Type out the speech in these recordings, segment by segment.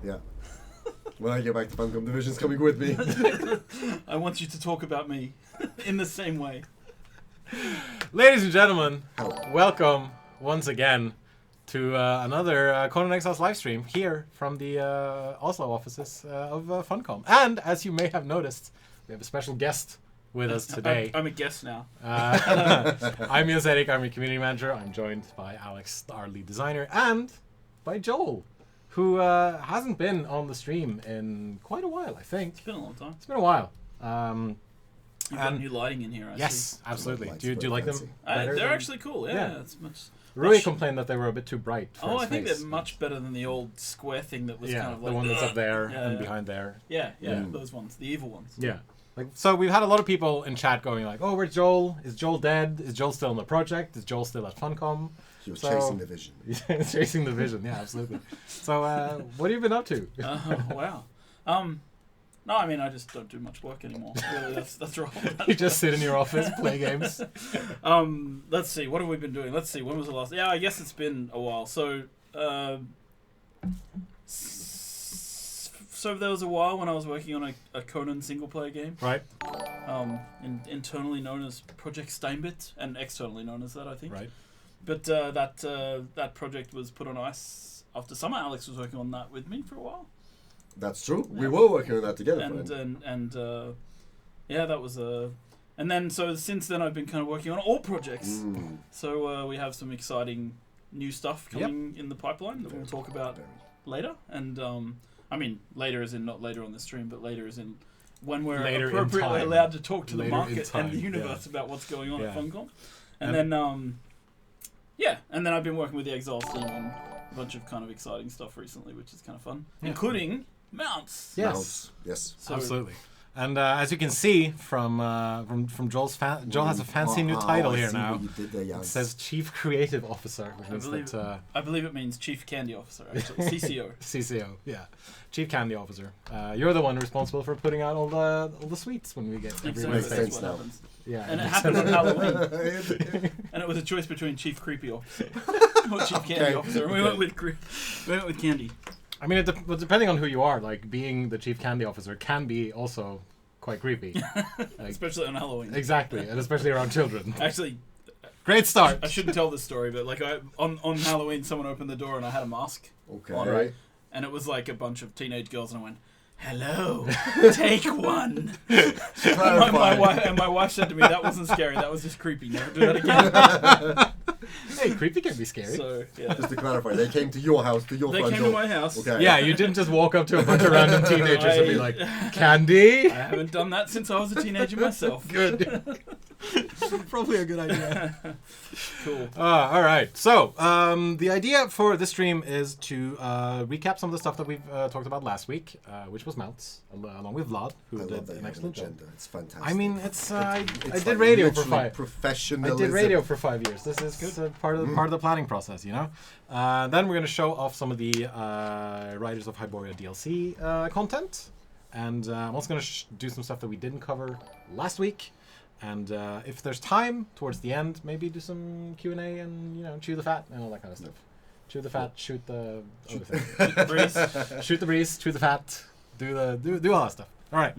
Yeah. When I get back to Funcom, Division's coming with me. I want you to talk about me in the same way. Ladies and gentlemen, Hello. welcome once again to another Conan Exiles live stream here from the Oslo offices of Funcom. And as you may have noticed, we have a special guest with us today. I'm a guest now. I'm Jens Erik, I'm your community manager. I'm joined by Alex, our lead designer, and by Joel, who hasn't been on the stream in quite a while, I think. It's been a long time. It's been a while. You've got new lighting in here, I Yes, see. absolutely. Lights Do you very like them? fancy. better They're than- actually cool, Yeah. yeah. It's much... Rui complained that they were a bit too bright for his I think face. they're much better than the old square thing that was Yeah, kind of like... the one that's up there Yeah, and yeah. behind there. Yeah, Yeah. those ones. The evil ones. Yeah. Like, so we've had a lot of people in chat going like, oh, where's Joel? Is Joel dead? Is Joel still in the project? Is Joel still at Funcom? He was So- chasing the vision. He's chasing the vision. Yeah, absolutely. So what have you been up to? Wow. No, I mean, I just don't do much work anymore. Really, that's right. You just sit in your office, play games. Let's see. What have we been doing? Let's see. When was the last? Yeah, I guess it's been a while. So, so there was a while when I was working on a Conan single player game. Right, Internally known as Project Steinbit, and externally known as that, I think. right. But that project was put on ice after summer. Alex was working on that with me for a while. That's true. We were working on that together. Yeah, that was and then so since then I've been kind of working on all projects. Mm. So we have some exciting new stuff coming in the pipeline that we'll talk about later. And I mean later as in not later on the stream, but later as in when we're Later in appropriately time. allowed to talk to the Later in market and the time, universe about what's going on at Yeah. Funcom. And then and then I've been working with the Exiles team on a bunch of kind of exciting stuff recently, which is kind of fun, Yeah. including mounts. Yes. Mouse. Yes. So, Absolutely. And as you can see from Joel's Joel has a fancy new title I here see now. what you did there, It Jans. says Chief Creative Officer, which means that I believe it means Chief Candy Officer, actually. CCO. CCO, yeah, Chief Candy Officer. You're the one responsible for putting out all the sweets when we get every Exactly, Makes Wednesday. that's sense what now. happens. Yeah, And it makes happened on sense. Halloween. And it was a choice between Chief Creepy Officer or Chief Candy Okay. Officer. And we went with Candy. I mean, but depending on who you are, like being the Chief Candy Officer can be also quite creepy. Like, Especially on Halloween. exactly, and especially around children. Actually, Great start. I shouldn't tell this story, but like on Halloween, someone opened the door and I had a mask Okay. on, Right. and it was like a bunch of teenage girls, and I went, "Hello, take one." My wife said to me, "That wasn't scary. That was just creepy. Never do that again." Hey, creepy can be scary. So yeah, Just to clarify, they came to your house, to your they front came door. to my house. Okay. Yeah, you didn't just walk up to a bunch of random teenagers and be like, "Candy." I haven't done that since I was a teenager myself. Good. Probably a good idea. Cool. All right. So the idea for this stream is to recap some of the stuff that we've talked about last week, which was mounts, along with Vlad, who I did love that you an have an excellent job. agenda. It's fantastic. I mean, it's I It's did like radio for literally 5. I Professionalism. did radio for 5 years. This is part of the planning process, you know. Then we're going to show off some of the Riders of Hyboria DLC content, and I'm also going to do some stuff that we didn't cover last week. And if there's time towards the end, maybe do some Q&A and chew the fat and all that kind of stuff. Chew the fat, shoot the other thing. Shoot the breeze, chew the fat, do all that stuff. All right.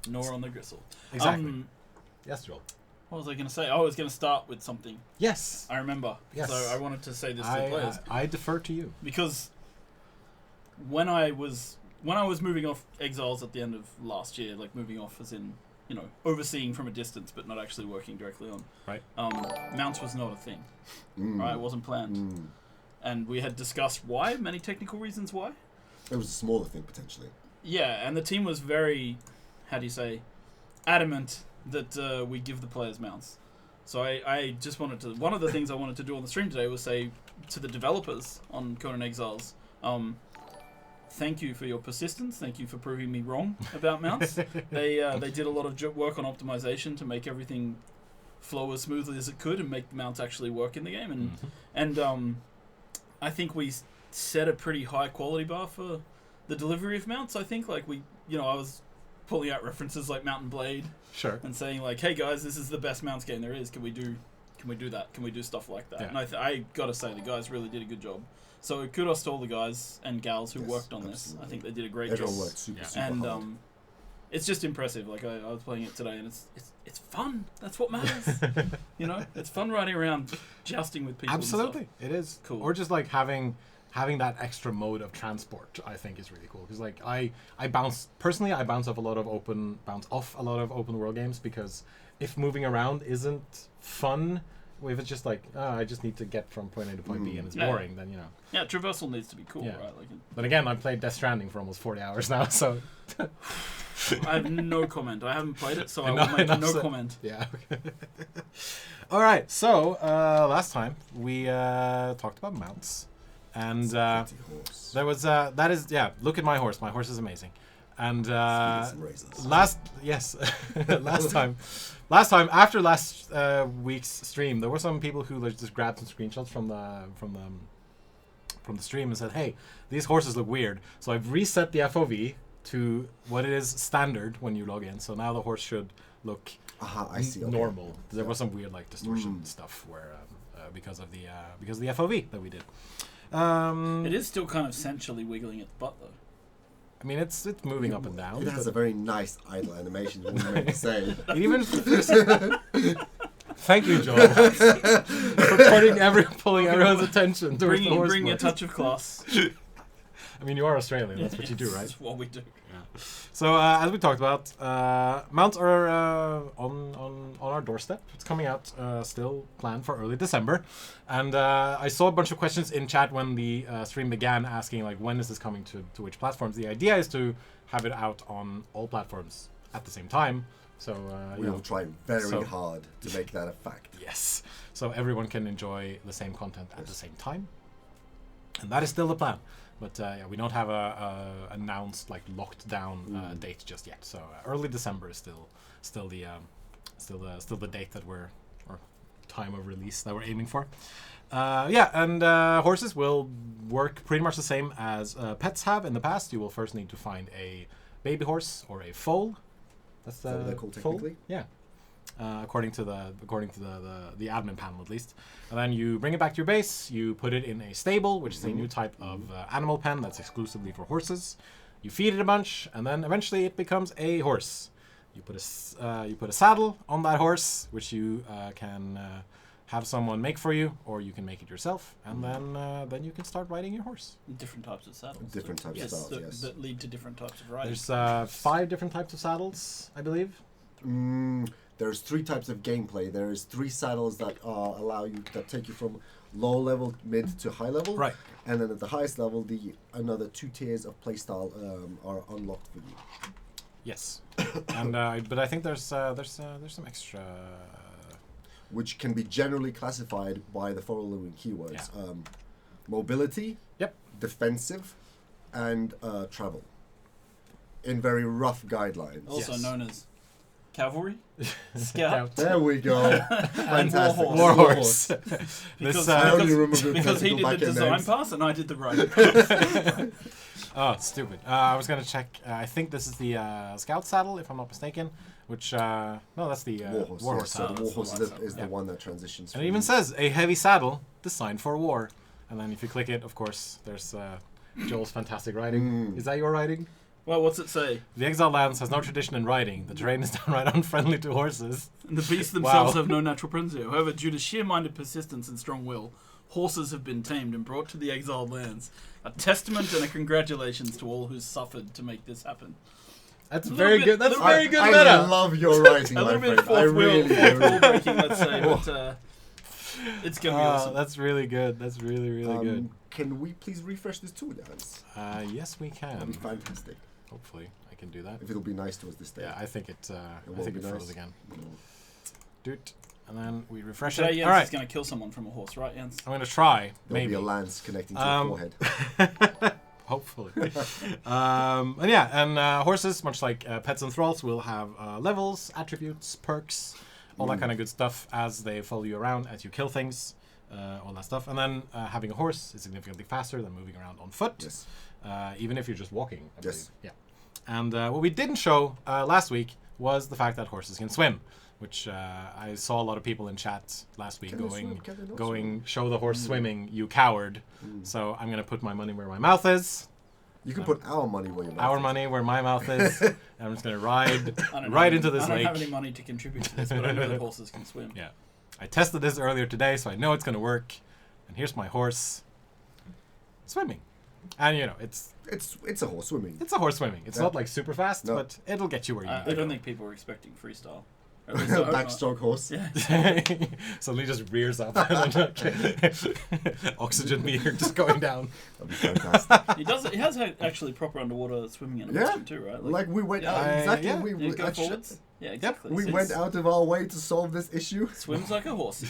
Nor on the gristle. Exactly. Yes, Joel. What was I going to say? I was going to start with something. Yes. I remember. Yes. So I wanted to say this to the players. I defer to you. Because when I was moving off Exiles at the end of last year, like moving off as in, overseeing from a distance but not actually working directly on. Right. Mounts was not a thing. Mm. Right? It wasn't planned. Mm. And we had discussed why, many technical reasons why. It was a smaller thing, potentially. Yeah, and the team was very, adamant that we give the players mounts. So I just wanted to... One of the things I wanted to do on the stream today was say to the developers on Conan Exiles, thank you for your persistence. Thank you for proving me wrong about mounts. They did a lot of work on optimization to make everything flow as smoothly as it could and make the mounts actually work in the game. And I think we set a pretty high quality bar for the delivery of mounts. I think I was pulling out references like Mountain Blade Sure. and saying like, hey guys, this is the best mounts game there is. Can we do can we do that? Can we do stuff like that? Yeah. And I gotta say, the guys really did a good job. So kudos to all the guys and gals who Yes, worked on this. absolutely. I think they did a great Everyone job. worked super, Yeah. super And hard. it's just impressive. Like I was playing it today, and it's fun. That's what matters. You know, it's fun riding around, jousting with people. and stuff. Absolutely, it is Cool. Or just like having that extra mode of transport, I think is really cool. Because like I bounce off a lot of open world games, because if moving around isn't fun, if it's just like I just need to get from point A to point B and it's Yeah. boring, then you know. Yeah, traversal needs to be cool, Yeah. right? Like, But again, I've played Death Stranding for almost 40 hours now, so I have no comment. I haven't played it, so I know, will make I know, no so- comment. yeah. All right, so last time we talked about mounts, and Pretty horse. there was look at my horse. My horse is amazing, and Some razors. last time after last week's stream, there were some people who like, just grabbed some screenshots from the stream and said, "Hey, these horses look weird." So I've reset the FOV to what it is standard when you log in. So now the horse should look Aha, I see. Okay. normal. There was some weird like distortion stuff where because of the FOV that we did. It is still kind of sensually wiggling its butt, though. I mean, it's moving up and down. It has but a very nice idle animation. What you meant to say? it even. Thank you, Joel, for pulling everyone's attention towards the horse. Bring a part. touch of class. I mean, you are Australian. That's what you do, right? That's what we do. So as we talked about, mounts are on our doorstep. It's coming out still planned for early December, and I saw a bunch of questions in chat when the stream began, asking like when is this coming to which platforms. The idea is to have it out on all platforms at the same time. So We will try very So- hard to make that a fact. yes, so everyone can enjoy the same content at the same time, and that is still the plan. But we don't have a announced like locked down date just yet. So early December is still the date that or time of release that we're aiming for. And horses will work pretty much the same as pets have in the past. You will first need to find a baby horse or a foal. That's that what they're called foal? technically? Yeah. According to the admin panel at least, and then you bring it back to your base. You put it in a stable, which is a new type of animal pen that's exclusively for horses. You feed it a bunch, and then eventually it becomes a horse. You put a saddle on that horse, which you can have someone make for you, or you can make it yourself, and then you can start riding your horse. Different types of saddles. Different types of yes, saddles, yes. that lead to different types of riding. There's 5 different types of saddles, I believe. There's 3 types of gameplay. There's 3 saddles that that take you from low level, mid to high level. Right. And then at the highest level, another 2 tiers of playstyle are unlocked for you. Yes, and but I think there's some extra. Which can be generally classified by the following keywords: mobility, Yep. defensive, and travel. In very rough guidelines. Also Yes. known as cavalry, scout, There we go. Fantastic. warhorse. Warhorse. Because, I only remember because he did the back-end design names. pass and I did the writing. Oh, it's stupid. I was gonna check. I think this is the scout saddle, if I'm not mistaken. Which no, that's the Warhorse. warhorse Yes, so saddle. the warhorse That's the is the Yeah. one that transitions. And from it even says a heavy saddle designed for war. And then if you click it, of course, there's Joel's fantastic writing. Is that your writing? Well, what's it say? The Exiled Lands has no tradition in riding. The terrain is downright unfriendly to horses. And the beasts themselves Wow. have no natural presence. However, due to sheer-minded persistence and strong will, horses have been tamed and brought to the exiled lands. A testament and a congratulations to all who suffered to make this happen. That's A little very bit- good. That's little very good I meta. love your writing, A my little bit friend. I fourth wheel really do. breaking, let's say, but it's gonna be awesome. That's really good. That's really good. Can we please refresh this tool, guys? Yes, we That'd can. be fantastic. Hopefully, I can do that. If it'll be nice to us this day. Yeah, I think it. will I think be it froze nice. again. Doot, and then we refresh Today, it. Jens All right, is gonna kill someone from a horse, right, Jens? I'm gonna try. There'll Maybe. be a lance connecting to Um, your forehead. Hopefully. and horses, much like pets and thralls, will have levels, attributes, perks, all that kind of good stuff as they follow you around, as you kill things, all that stuff. And then having a horse is significantly faster than moving around on foot, Yes. even if you're just walking. I Yes. believe. Yeah. And what we didn't show last week was the fact that horses can swim. which I saw a lot of people in chat last week Can they swim? Can they not going, show the horse swimming, you coward. So I'm going to put my money where my mouth is. You can put our money where your mouth Our is. money where my mouth is. And I'm just going to ride I don't right have- into this I don't lake. have any money to contribute to this, but I know that horses can swim. Yeah. I tested this earlier today, so I know it's going to work. And here's my horse swimming. And, you know, it's It's a horse swimming. a horse swimming. It's Yeah. not like super fast, No. but it'll get you where you need I to don't go. think people were expecting freestyle. At least I hope not. Backstroke horse. Yeah. Suddenly just rears up. And then, oxygen meter just going down. That'd be fantastic. He does. He has had actually proper underwater swimming animation too, right? Like we went Yeah. out exactly. yeah. You go actually- forwards. Yeah, exactly. We So went it's- out of our way to solve this issue. Swims like a horse.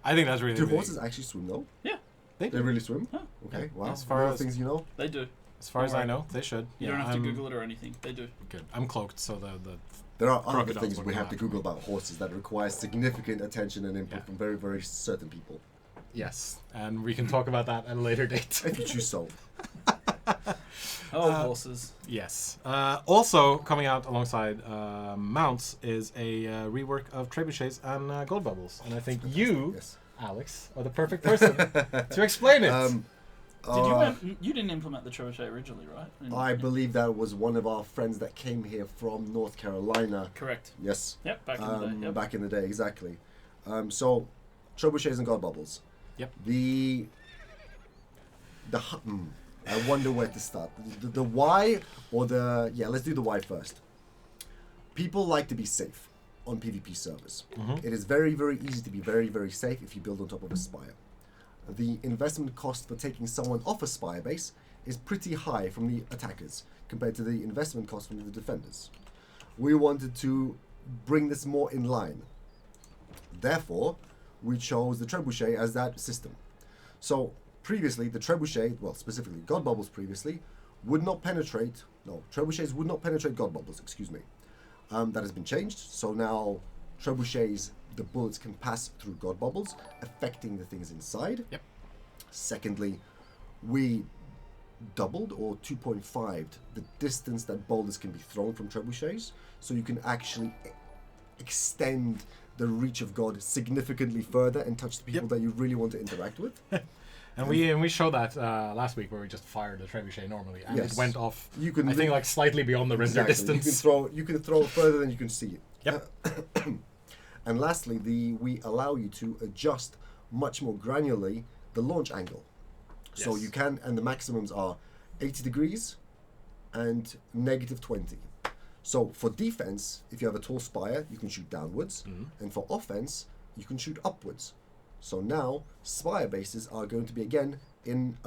I think that's really Do big. horses actually swim though? Yeah, They They do. really swim? Huh. Okay, wow. As far More as- things you know. they do. As far as I Alright. know, they should. You Yeah, don't have to I'm Google it or anything. They do. Good. I'm cloaked, so the There are other Crocodiles things we wouldn't have to laugh. Google about horses that require significant attention and input Yeah. from very, very certain people. yes, and we can talk about that at a later date. If you choose so. Oh, horses. Yes. Also coming out alongside mounts is a rework of trebuchets and gold bubbles, and I think you, Yes. Alex, are the perfect person to explain it. You didn't implement the trebuchet originally, right? I believe that was one of our friends that came here from North Carolina. Correct. Yes. Yep. Back in the day. Yep. Back in the day, exactly. So, trebuchets and god bubbles. Yep. I wonder where to start. The why or the let's do the why first. People like to be safe on PvP servers. It is very, very easy to be very, very safe if you build on top of a spire. The investment cost for taking someone off a spire base is pretty high from the attackers compared to the investment cost from the defenders. We wanted to bring this more in line. Therefore, we chose the trebuchet as that system. So previously, the trebuchet, well, specifically god bubbles previously, would not penetrate. No, trebuchets would not penetrate god bubbles. Excuse me. That has been changed. So now trebuchets, the bullets can pass through god bubbles, affecting the things inside. Yep. Secondly, we doubled or 2.5'd the distance that boulders can be thrown from trebuchets, so you can actually extend the reach of God significantly further and touch the people that you really want to interact with. And we showed that last week where we just fired the trebuchet normally, and Yes. it went off. You can I think like slightly beyond the render distance. You can throw it further than you can see it. Yep. And lastly, we allow you to adjust much more granularly the launch angle. So Yes. you can, and the maximums are 80 degrees and -20. So for defense, if you have a tall spire, you can shoot downwards, and for offense, you can shoot upwards. So now spire bases are going to be again in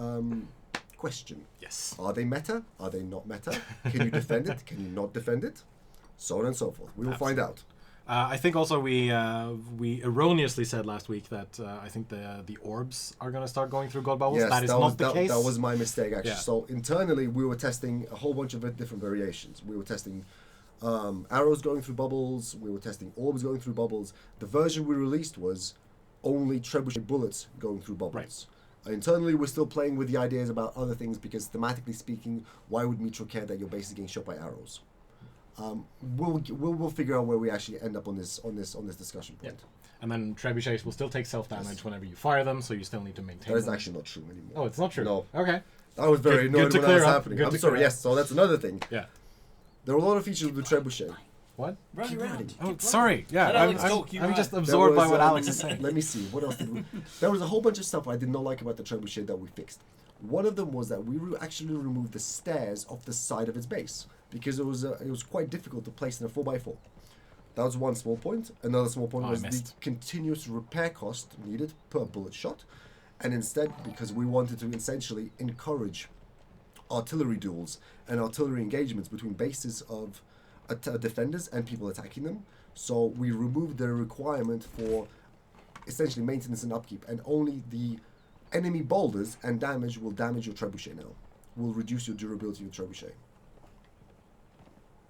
question. Yes. Are they meta? Are they not meta? Can you defend it? Can you not defend it? So on and so forth. We will find out. I think also we erroneously said last week that I think the orbs are going to start going through god bubbles. Yes, that is that not was, the that, case. that was my mistake actually. Yeah. So internally we were testing a whole bunch of different variations. We were testing arrows going through bubbles. We were testing orbs going through bubbles. The version we released was only trebuchet bullets going through bubbles. Internally, we're still playing with the ideas about other things because thematically speaking, why would Mitro care that you're basically getting shot by arrows? We'll figure out where we actually end up on this discussion point. And then trebuchets will still take self damage whenever you fire them, so you still need to maintain That is them. actually not true anymore. Oh, it's not true. No. Okay. I was very Good annoyed to when that clear was up. happening. Good I'm to sorry. clear Yes, so that's another thing. Yeah. There were a lot of features with the trebuchet. What? Run Keep around. running. Keep Oh, running. sorry. Yeah, Let Alex talk, you I'm run. just There absorbed by was, what Alex is saying. Let me see. What else did we... There was a whole bunch of stuff I did not like about the trebuchet that we fixed. One of them was that we actually removed the stairs off the side of its base because it was quite difficult to place in a 4x4. That was one small point. Another small point Oh, I was the missed. continuous repair cost needed per bullet shot. And instead, because we wanted to essentially encourage artillery duels and artillery engagements between bases of defenders and people attacking them, so we removed the requirement for essentially maintenance and upkeep, and only the enemy boulders and damage will damage your trebuchet now. Will reduce your durability of your trebuchet.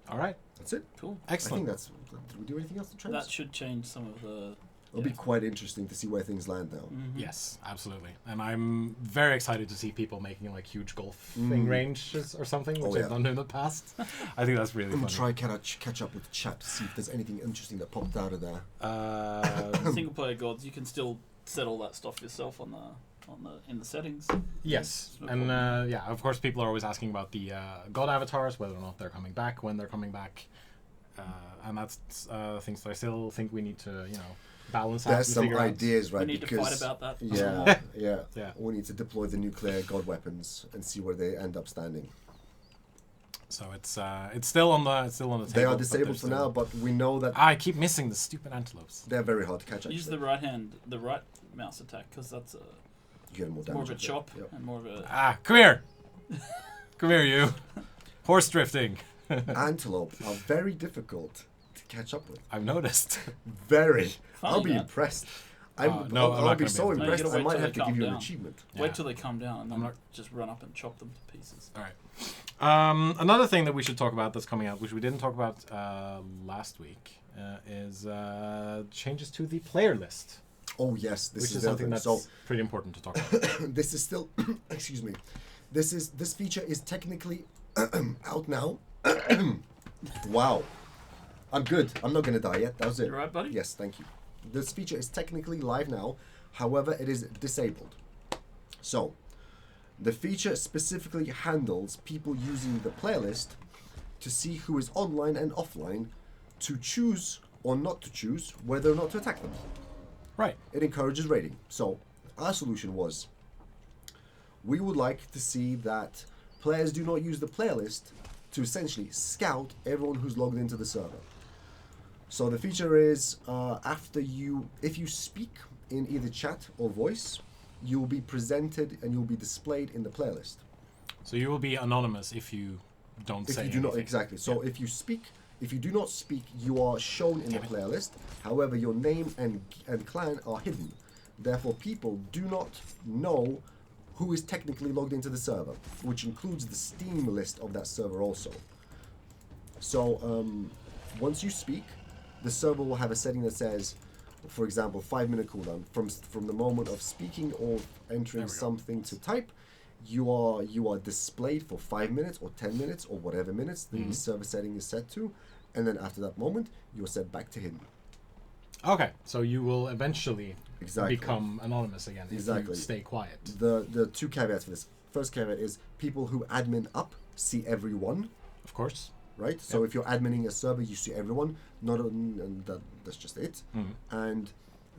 All right. That's it. Cool. I Excellent. think that's... Did we do anything else to trebuchet? That should change some of the It'll be quite interesting to see where things land now. Yes, absolutely. And I'm very excited to see people making like huge golfing ranges or something, which they've done in the past. I think that's really I'm funny. gonna try catch up with the chat to see if there's anything interesting that popped out of there. Single player gods, you can still set all that stuff yourself on the in the settings. Yes, No and problem. yeah, of course, people are always asking about the god avatars, whether or not they're coming back, when they're coming back, and that's things that I still think we need to, balance out. There's and some figure out. ideas, right? We need to fight about that. Yeah, yeah, Yeah. We need to deploy the nuclear god weapons and see where they end up standing. So it's still on the table. They are but disabled they're for still- now, but we know that I keep missing the stupid antelopes. they're very hard to catch. Actually, Use the right mouse attack, because that's you get more damage. more of a with it. chop Yep. and more of a. Come here, come here, you. Horse drifting. Antelope are very difficult to catch up with. I've noticed. Very. Funny, I'll be man. impressed. No, I'm I'll not be gonna so be No, you impressed. gotta I wait might till have they to give calm you an down. achievement. Yeah. Wait till they calm down and then not- just run up and chop them to pieces. All right. Another thing that we should talk about that's coming out, which we didn't talk about last week, is changes to the player list, Oh yes, this which is is the something other that's thing. So pretty important to talk about. this is still excuse me. This feature is technically out now. Wow. I'm good. I'm not gonna die yet. That was it. You right, buddy? Yes, thank you. This feature is technically live now. However, it is disabled. So, the feature specifically handles people using the playlist to see who is online and offline, to choose or not to choose whether or not to attack them. Right. It encourages raiding. So, our solution was, we would like to see that players do not use the playlist to essentially scout everyone who's logged into the server. So the feature is, if you speak in either chat or voice, you will be presented and you'll be displayed in the playlist. So you will be anonymous if you don't If say you do not, anything. exactly. So if you do not speak, you are shown in the playlist. However, your name and clan are hidden. Therefore, people do not know who is technically logged into the server, which includes the Steam list of that server also. So once you speak, the server will have a setting that says, for example, 5-minute cooldown from the moment of speaking or entering something to type. You are displayed for 5 minutes or 10 minutes or whatever minutes the server setting is set to, and then after that moment, you're set back to hidden. Okay, so you will eventually Exactly. become anonymous again if Exactly. you stay quiet. The two caveats for this. First caveat is people who admin up see everyone, Of course. right? So if you're adminning a server, you see everyone. And that's just it. And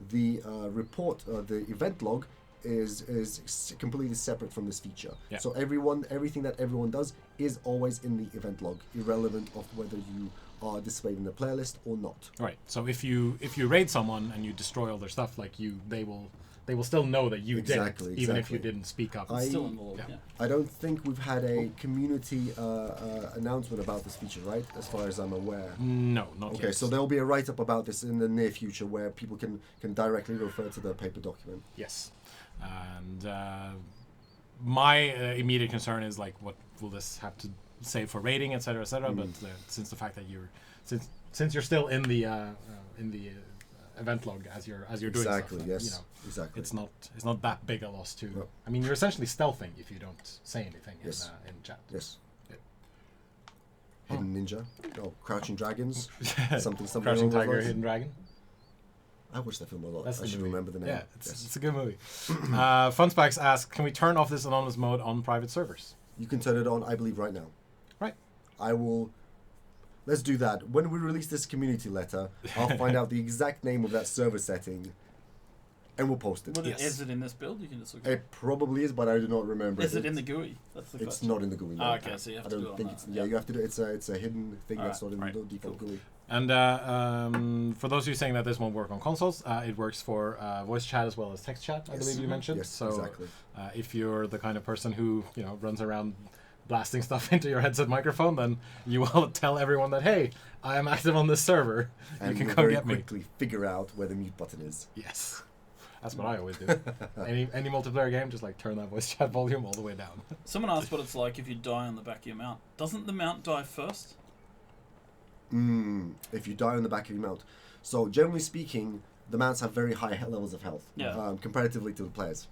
the report, the event log, is completely separate from this feature. Yeah. So everything that everyone does is always in the event log, irrelevant of whether you are displayed in the playlist or not. Right. So if you raid someone and you destroy all their stuff, like they will still know that you Exactly, did it, even if you exactly. didn't speak up. Still involved, Yeah. yeah. I don't think we've had a community announcement about this feature, right? As far as I'm aware. No, not Okay, yet. so there'll be a write-up about this in the near future where people can directly refer to the paper document. Yes. And my immediate concern is like, what will this have to say for rating, etc., etc. But since the fact that since you're still in the event log as you're doing Exactly. stuff, Yes. Exactly. it's not that big a loss to. No. I mean, you're essentially stealthing if you don't say anything Yes. in chat. Yes. Yeah. Hidden Ninja. Oh, Crouching Dragons. something. Crouching along those Tiger, lines. Hidden Dragon. I watched that film a lot. That's I the should movie. remember the name. Yeah, it's Yes. a good movie. Funspacks asks, can we turn off this anonymous mode on private servers? You can turn it on, I believe, right now. Right. I will. Let's do that. When we release this community letter, I'll find out the exact name of that server setting, and we'll post it. Yes. Is it in this build? You can just look at It probably is, but I do not remember. Is it in the GUI? That's the It's question. not in the GUI. No. Ah, okay, so you have I to don't do it on think that. it's. Yeah, you have to do. It's a hidden thing that's not in Alright, the default GUI. And for those of you saying that this won't work on consoles, it works for voice chat as well as text chat. I Yes. believe you mentioned. Yes, so exactly. if you're the kind of person who runs around blasting stuff into your headset microphone, then you will tell everyone that, hey, I am active on this server. And you can you'll come very get me. quickly figure out where the mute button is. Yes, that's what I always do. any multiplayer game, just like turn that voice chat volume all the way down. Someone asked what it's like if you die on the back of your mount. Doesn't the mount die first? If you die on the back of your mount. So generally speaking, the mounts have very high levels of health comparatively to the players.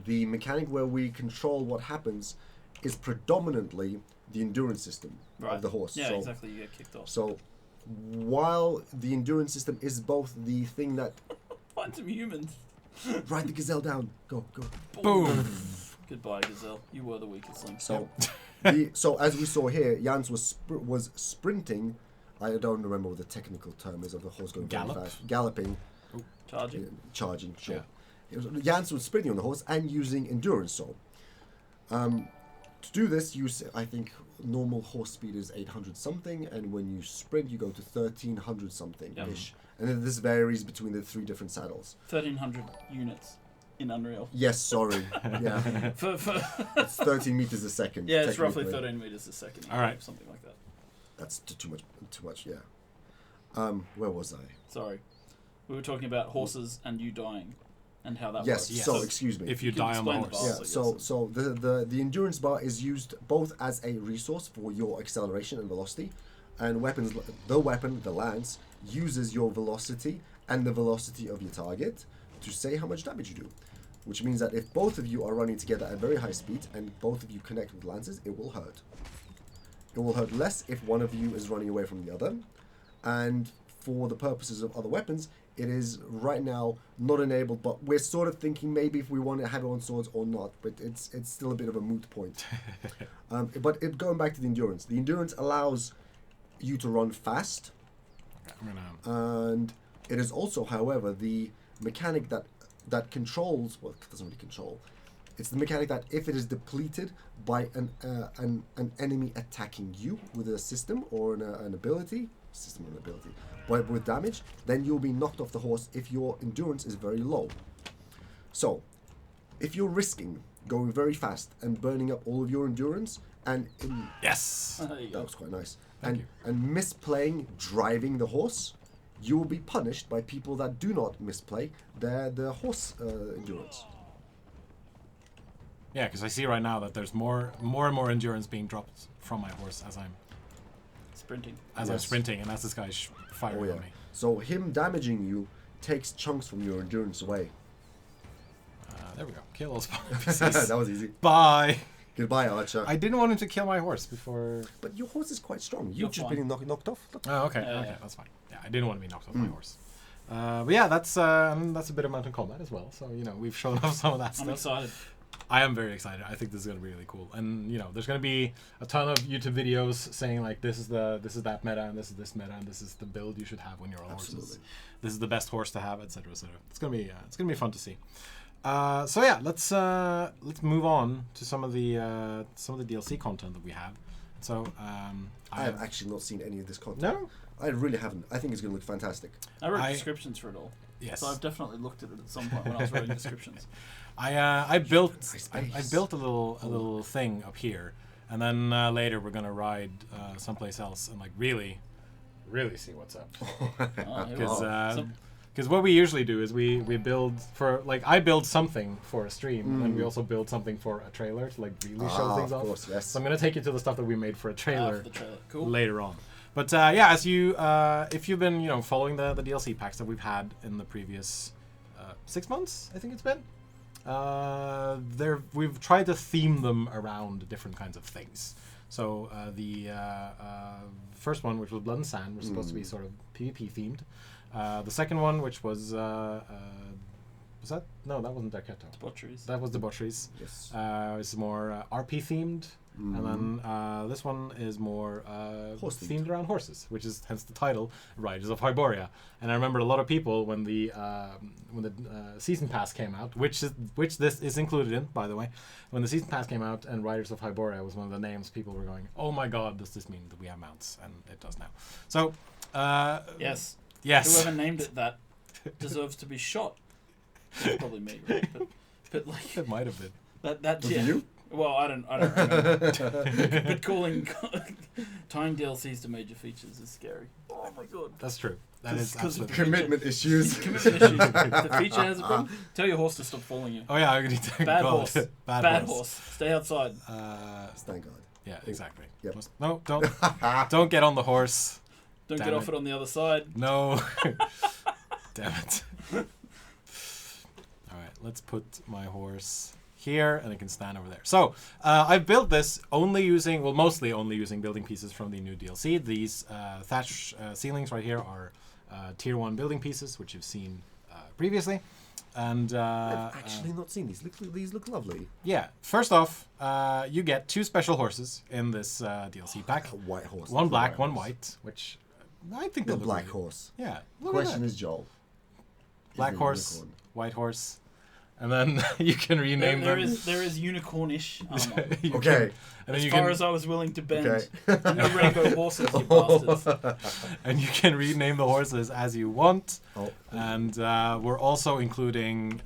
The mechanic where we control what happens is predominantly the endurance system of the horse. Yeah, so, exactly. You get kicked off. So while the endurance system is both the thing that Find some humans. ride the gazelle down, go. Boom. Goodbye, Gazelle. You were the weakest link. So, so as we saw here, Jans was sprinting. I don't remember what the technical term is of the horse going very fast. Galloping. Charging. Sure. Yeah. Jans was sprinting on the horse and using endurance. So, to do this, I think normal horse speed is 800 something, and when you sprint, you go to 1300 something ish. And then this varies between the 3 different saddles. 1300 units in Unreal. Yes, sorry. Yeah. It's 13 meters a second. Yeah, it's roughly 13 meters a second. All right. Something like that. That's too much, yeah. Where was I? Sorry. We were talking about horses and you dying and how that yes, works. Yes, so excuse me. If you die on the explain the horse. bar. Yeah, so the endurance bar is used both as a resource for your acceleration and velocity, and the lance, uses your velocity and the velocity of your target to say how much damage you do. Which means that if both of you are running together at very high speed and both of you connect with lances, it will hurt. It will hurt less if one of you is running away from the other. And for the purposes of other weapons, it is right now not enabled, but we're sort of thinking maybe if we want to have it on swords or not, but it's still a bit of a moot point. Going back to the endurance allows you to run fast. And it is also, however, the mechanic that controls, well, it doesn't really control. It's the mechanic that if it is depleted by an enemy attacking you with a system or an ability, but with damage, then you'll be knocked off the horse if your endurance is very low. So, if you're risking going very fast and burning up all of your endurance, and Yes, that was quite nice, Thank you. and misplaying driving the horse, you will be punished by people that do not misplay the horse endurance. Yeah, because I see right now that there's more and more endurance being dropped from my horse as I'm sprinting. I'm sprinting, and as this guy's firing on me. So him damaging you takes chunks from your endurance away. There we go. Kill all spawn NPCs. That was easy. Bye. Goodbye, Archer. I didn't want him to kill my horse before. But your horse is quite strong. You're You've just fine. been knocked off. Look. Oh, okay. Okay, that's fine. Yeah, I didn't want to be knocked off my horse. But yeah, that's a bit of mountain combat as well. So we've shown off some of that stuff. I'm excited. I am very excited. I think this is going to be really cool. And there's going to be a ton of YouTube videos saying like this is that meta and this is this meta and this is the build you should have when you're on horses. This is the best horse to have, etc., etc. It's going to be fun to see. So yeah, let's move on to some of the DLC content that we have. So I have actually not seen any of this content. No, I really haven't. I think it's going to look fantastic. I read descriptions for it all. Yes. So I've definitely looked at it at some point when I was reading descriptions. I built Nice a little thing up here, and then later we're gonna ride someplace else and like really see what's up. Because what we usually do is we build for I build something for a stream, and then we also build something for a trailer to like really show things off. Of course, yes. So I'm gonna take you to the stuff that we made for a trailer, Cool. later on. But yeah, as if you've been following the DLC packs that we've had in the previous 6 months, I think it's been. We've tried to theme them around different kinds of things. So the first one, which was Blood and Sand, was supposed to be sort of PvP themed. The second one, which was that? No, that wasn't Darketo. Debaucheries. That was Debaucheries. Yes. It's more RP themed. And then this one is more themed around horses, which is hence the title, Riders of Hyboria. And I remember a lot of people when the season pass came out, which this is included in, by the way. When the season pass came out and Riders of Hyboria was one of the names, people were going, "Oh my God, does this mean that we have mounts?" And it does now. So Yes. yes, Whoever named it that deserves to be shot. It's probably me, right? But like it might have been. that Was yeah. it you? Well, I don't remember. But tying DLCs to major features is scary. Oh my God. That's true. That is Because of absolutely. Commitment issues. Commitment issues. If the feature has a problem, tell your horse to stop following you. Oh yeah, I'm gonna take Bad God. horse. Bad Bad horse. horse. Stay outside. Thank God. Yeah, exactly. Yep. No, don't get on the horse. Don't Damn get it. off it on the other side. No. Damn it. All right, let's put my horse here, and it can stand over there. So I've built this mostly only using building pieces from the new DLC. These thatch ceilings right here are tier 1 building pieces, which you've seen previously. And I've actually not seen these. These look lovely. yeah, first off, you get 2 special horses in this DLC pack. A white horse. One That's black, the one horse. white, which I think The they look black really- horse. Yeah, The look at question that. is, Joel. Black the horse, unicorn. white horse, and then you can rename There them. is unicornish armor. You Okay. can- and then As you far can, as I was willing to bend. Okay. No rainbow horses, you bastards. and you can rename the horses as you want. Oh. And we're also including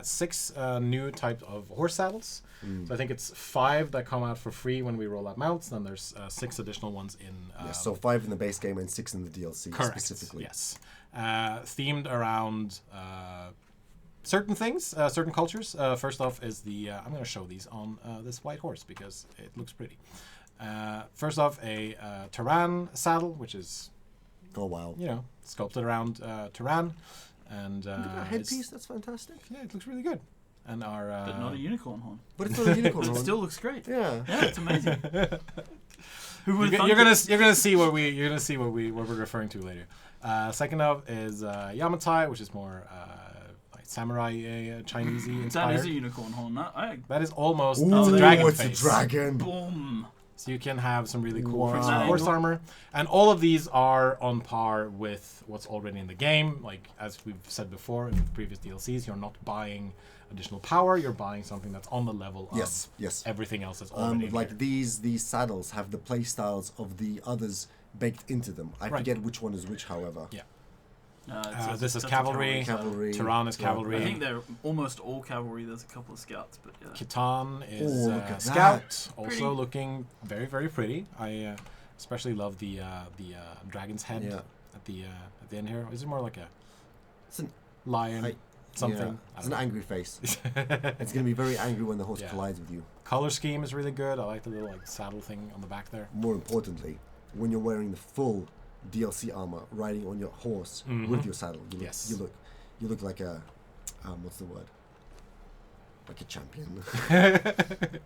6 new types of horse saddles. So I think it's 5 that come out for free when we roll out mounts. Then there's 6 additional ones in. Yeah, so 5 in the base game and 6 in the DLC Correct. specifically. Yes. Themed around certain things, certain cultures. First off is the I'm going to show these on this white horse because it looks pretty. First off, a Turan saddle, which is Oh wow. sculpted around Turan, and Look at that headpiece. That's fantastic. yeah, it looks really good. And our But not a unicorn horn. But it's not a unicorn. It horn. still looks great. Yeah. Yeah, it's amazing. Who would you're gonna see what we're referring to later. Second up is Yamatai, which is more like samurai Chinesey That inspired. is a unicorn horn. That is almost Ooh, that's a dragon it's face. a dragon. Boom. So you can have some really cool Wow. things with From that horse angle. armor, and all of these are on par with what's already in the game. Like as we've said before in previous DLCs, you're not buying additional power; you're buying something that's on the level of Yes. Yes. everything else that's already in Like here. these saddles have the play styles of the others baked into them. I Right. forget which one is which, however. Yeah. It's This is a cavalry. Cavalry. Turan is Turan. cavalry. I think they're almost all cavalry. There's a couple of scouts, but yeah. Khitan is Oh, look at scout, that. also Pretty. looking very very pretty. I especially love the dragon's head Yeah. at the end here. Is it more like a It's an lion something? Yeah. It's an angry face. It's gonna be very angry when the horse Yeah. collides with you. Color scheme is really good. I like the little like saddle thing on the back there. More importantly, when you're wearing the full DLC armor, riding on your horse with your saddle, you look, Yes. you look like a what's the word? Like a champion.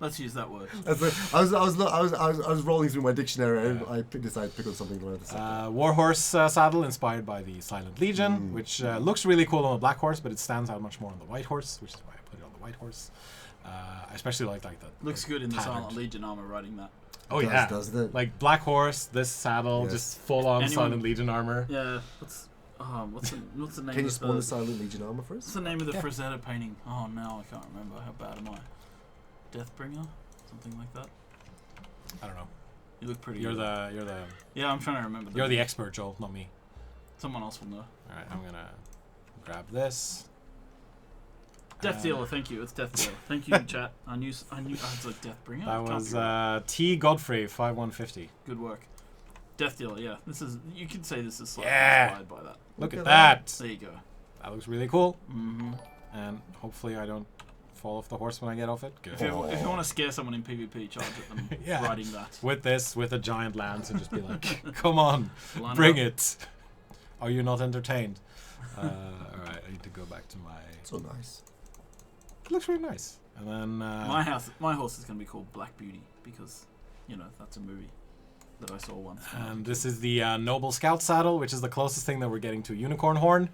Let's use that word. I was rolling through my dictionary and Yeah. I decided to pick on something right at the second. Warhorse saddle inspired by the Silent Legion, which looks really cool on the black horse, but it stands out much more on the white horse, which is why I put it on the white horse. I especially like the Looks good in the tattered- Silent Legion armor riding that. Oh Does, yeah, doesn't it? like black horse, this saddle, Yes. just full on Anyone- Silent Legion armor. Yeah. What's the name Can you of spawn the the Silent Legion armor for What's us? the name of the Yeah. Frazetta painting? Oh no, I can't remember. How bad am I? Deathbringer? Something like that. I don't know. You look pretty You're good. the Yeah, I'm trying to remember you're the expert, Joel, not me. Someone else will know. All right, I'm gonna grab this. Death Dealer, thank you. It's Death Dealer. Thank you, chat. I knew. I was like Deathbringer. That Can't was be right. T Godfrey 5150. Good work. Death Dealer. Yeah, this is. You could say this is slightly Yeah. inspired by that. Look Look at at that. There you go. That looks really cool. Mm-hmm. And hopefully I don't fall off the horse when I get off it. Good. If you want to scare someone in PvP, charge at them Yeah. riding that. With this, with a giant lance, and just be like, come on, Line bring up. it. Are you not entertained? All right, I need to go back to my. So nice. It looks really nice. And then My horse is going to be called Black Beauty because, that's a movie that I saw once. and this is the Noble Scout saddle, which is the closest thing that we're getting to a unicorn horn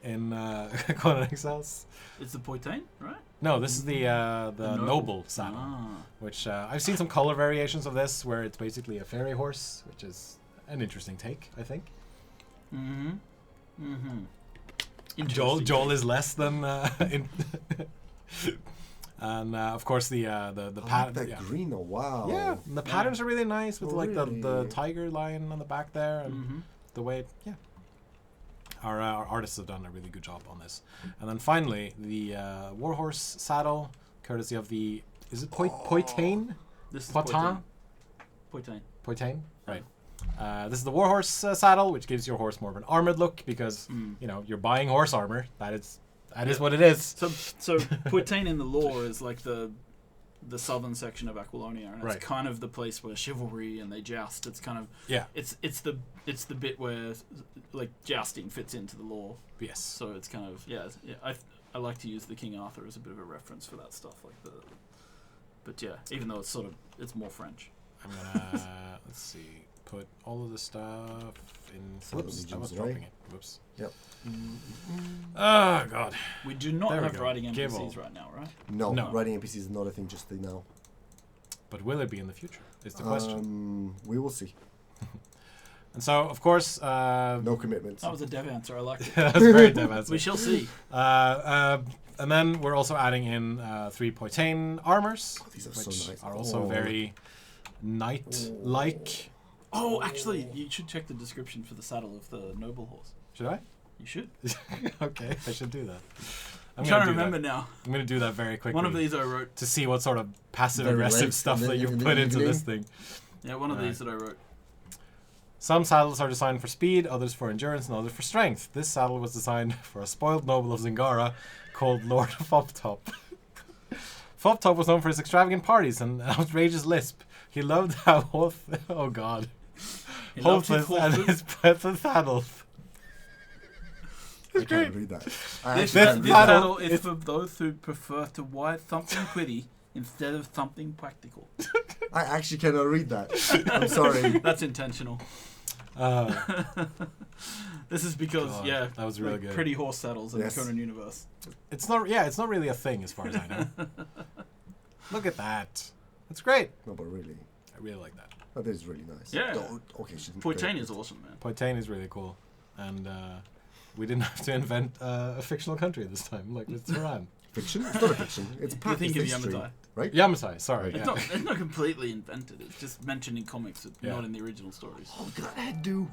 in Conan Exiles. It's the Poitain, right? No, this is the Noble saddle, Ah. which I've seen some color variations of this, where it's basically a fairy horse, which is an interesting take, I think. Mm-hmm. Mm-hmm. Joel is less than in. And of course the I like pattern. that green. Oh wow. Yeah, and the patterns are really nice with Oh, like the really? tiger lion on the back there, and Mm-hmm. the way our artists have done a really good job on this. And then finally the warhorse saddle, courtesy of the Poitain? This is Poitin? Poitain. Poitain, right. This is the warhorse saddle, which gives your horse more of an armored look because you're buying horse armor. That is what it is. So Poitain in the lore is like the the southern section of Aquilonia, and Right. it's kind of the place where chivalry and they joust. It's kind of Yeah. it's the bit where like jousting fits into the lore. Yes. So it's kind of I like to use the King Arthur as a bit of a reference for that stuff, but yeah, even though it's more French. I'm gonna let's see. Put all of the stuff in. Some of Whoops, the I was gems away. dropping it. Whoops. Yep. Oh god. We do not There we have go. writing Give NPCs all. right now, right? No, No. writing NPCs is not a thing just now. But will it be in the future? Is the question. We will see. And so, of course, No commitments. That was a dev answer. I liked it. that's very dev answer. We shall see. And then we're also adding in 3 Poitain armors, Oh, these are which so nice. are also Oh. very knight-like. Oh, actually, you should check the description for the saddle of the noble horse. Should I? You should. Okay, I should do that. I'm gonna trying to do remember that. now. I'm going to do that very quickly. One of these I wrote. to see what sort of Very passive-aggressive late stuff in the- that you've in the put into evening. this thing. Yeah, one of Right. these that I wrote. Some saddles are designed for speed, others for endurance, and others for strength. This saddle was designed for a spoiled noble of Zingara called Lord Foptop. Foptop was known for his extravagant parties and outrageous lisp. He loved how oh god, He loved his hopeless and horses. his present saddle. I can't read that. I This actually can't read that. saddle is for those who prefer to ride something pretty instead of something practical. I actually cannot read that. I'm sorry. That's intentional. This is because, God, yeah, that was really like good. pretty horse saddles in Yes. the Conan universe. It's not really a thing as far as I know. Look at that. That's great. No, but really. I really like that. That is really nice. Yeah. Oh, okay, she didn't Poitain go- is awesome, man. Poitain is really cool. And we didn't have to invent a fictional country this time, like with Tehran. Fiction? It's not a fiction. It's You part think of history, Yamatai. right? Yamatai, sorry. It's, Yeah. it's not completely invented. It's just mentioned in comics, but Yeah. not in the original stories. Oh, God, I do.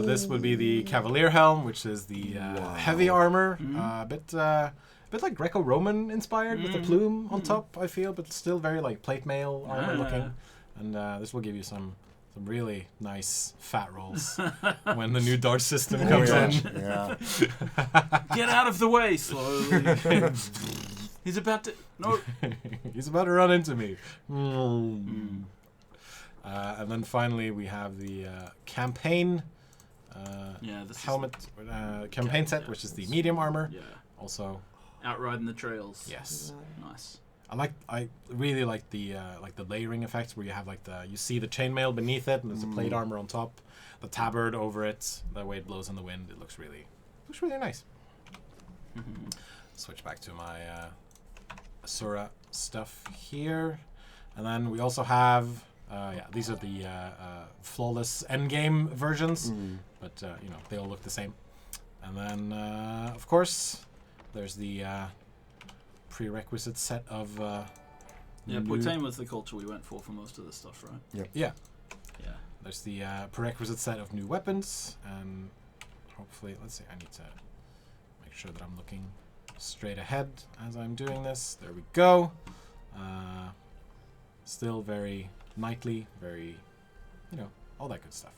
This would be the Cavalier Helm, which is the Wow. heavy armor, Mhm. a bit like Greco-Roman inspired with the Mhm. plume on Mhm. top. I feel, but still very like plate mail armor Ah. looking. And this will give you some really nice fat rolls when the new dodge system Oh, comes yeah. in. Yeah. Get out of the way, slowly. He's about to... No. He's about to run into me. And then finally we have the campaign Yeah, this helmet campaign set, which is the medium armor. Yeah. Also, Outriding the trails. yes, Nice. I really like the layering effects where you have you see the chainmail beneath it and there's the plate armor on top, the tabard over it. That way it blows in the wind. It looks really nice. Switch back to my Asura stuff here, and then we also have these are the flawless endgame versions, but they all look the same. And then of course there's the prerequisite set of Yeah, new- Poitain was the culture we went for most of this stuff, right? yeah. Yeah. There's the prerequisite set of new weapons, and hopefully, let's see, I need to make sure that I'm looking straight ahead as I'm doing this. There we go. Still very knightly, very, all that good stuff.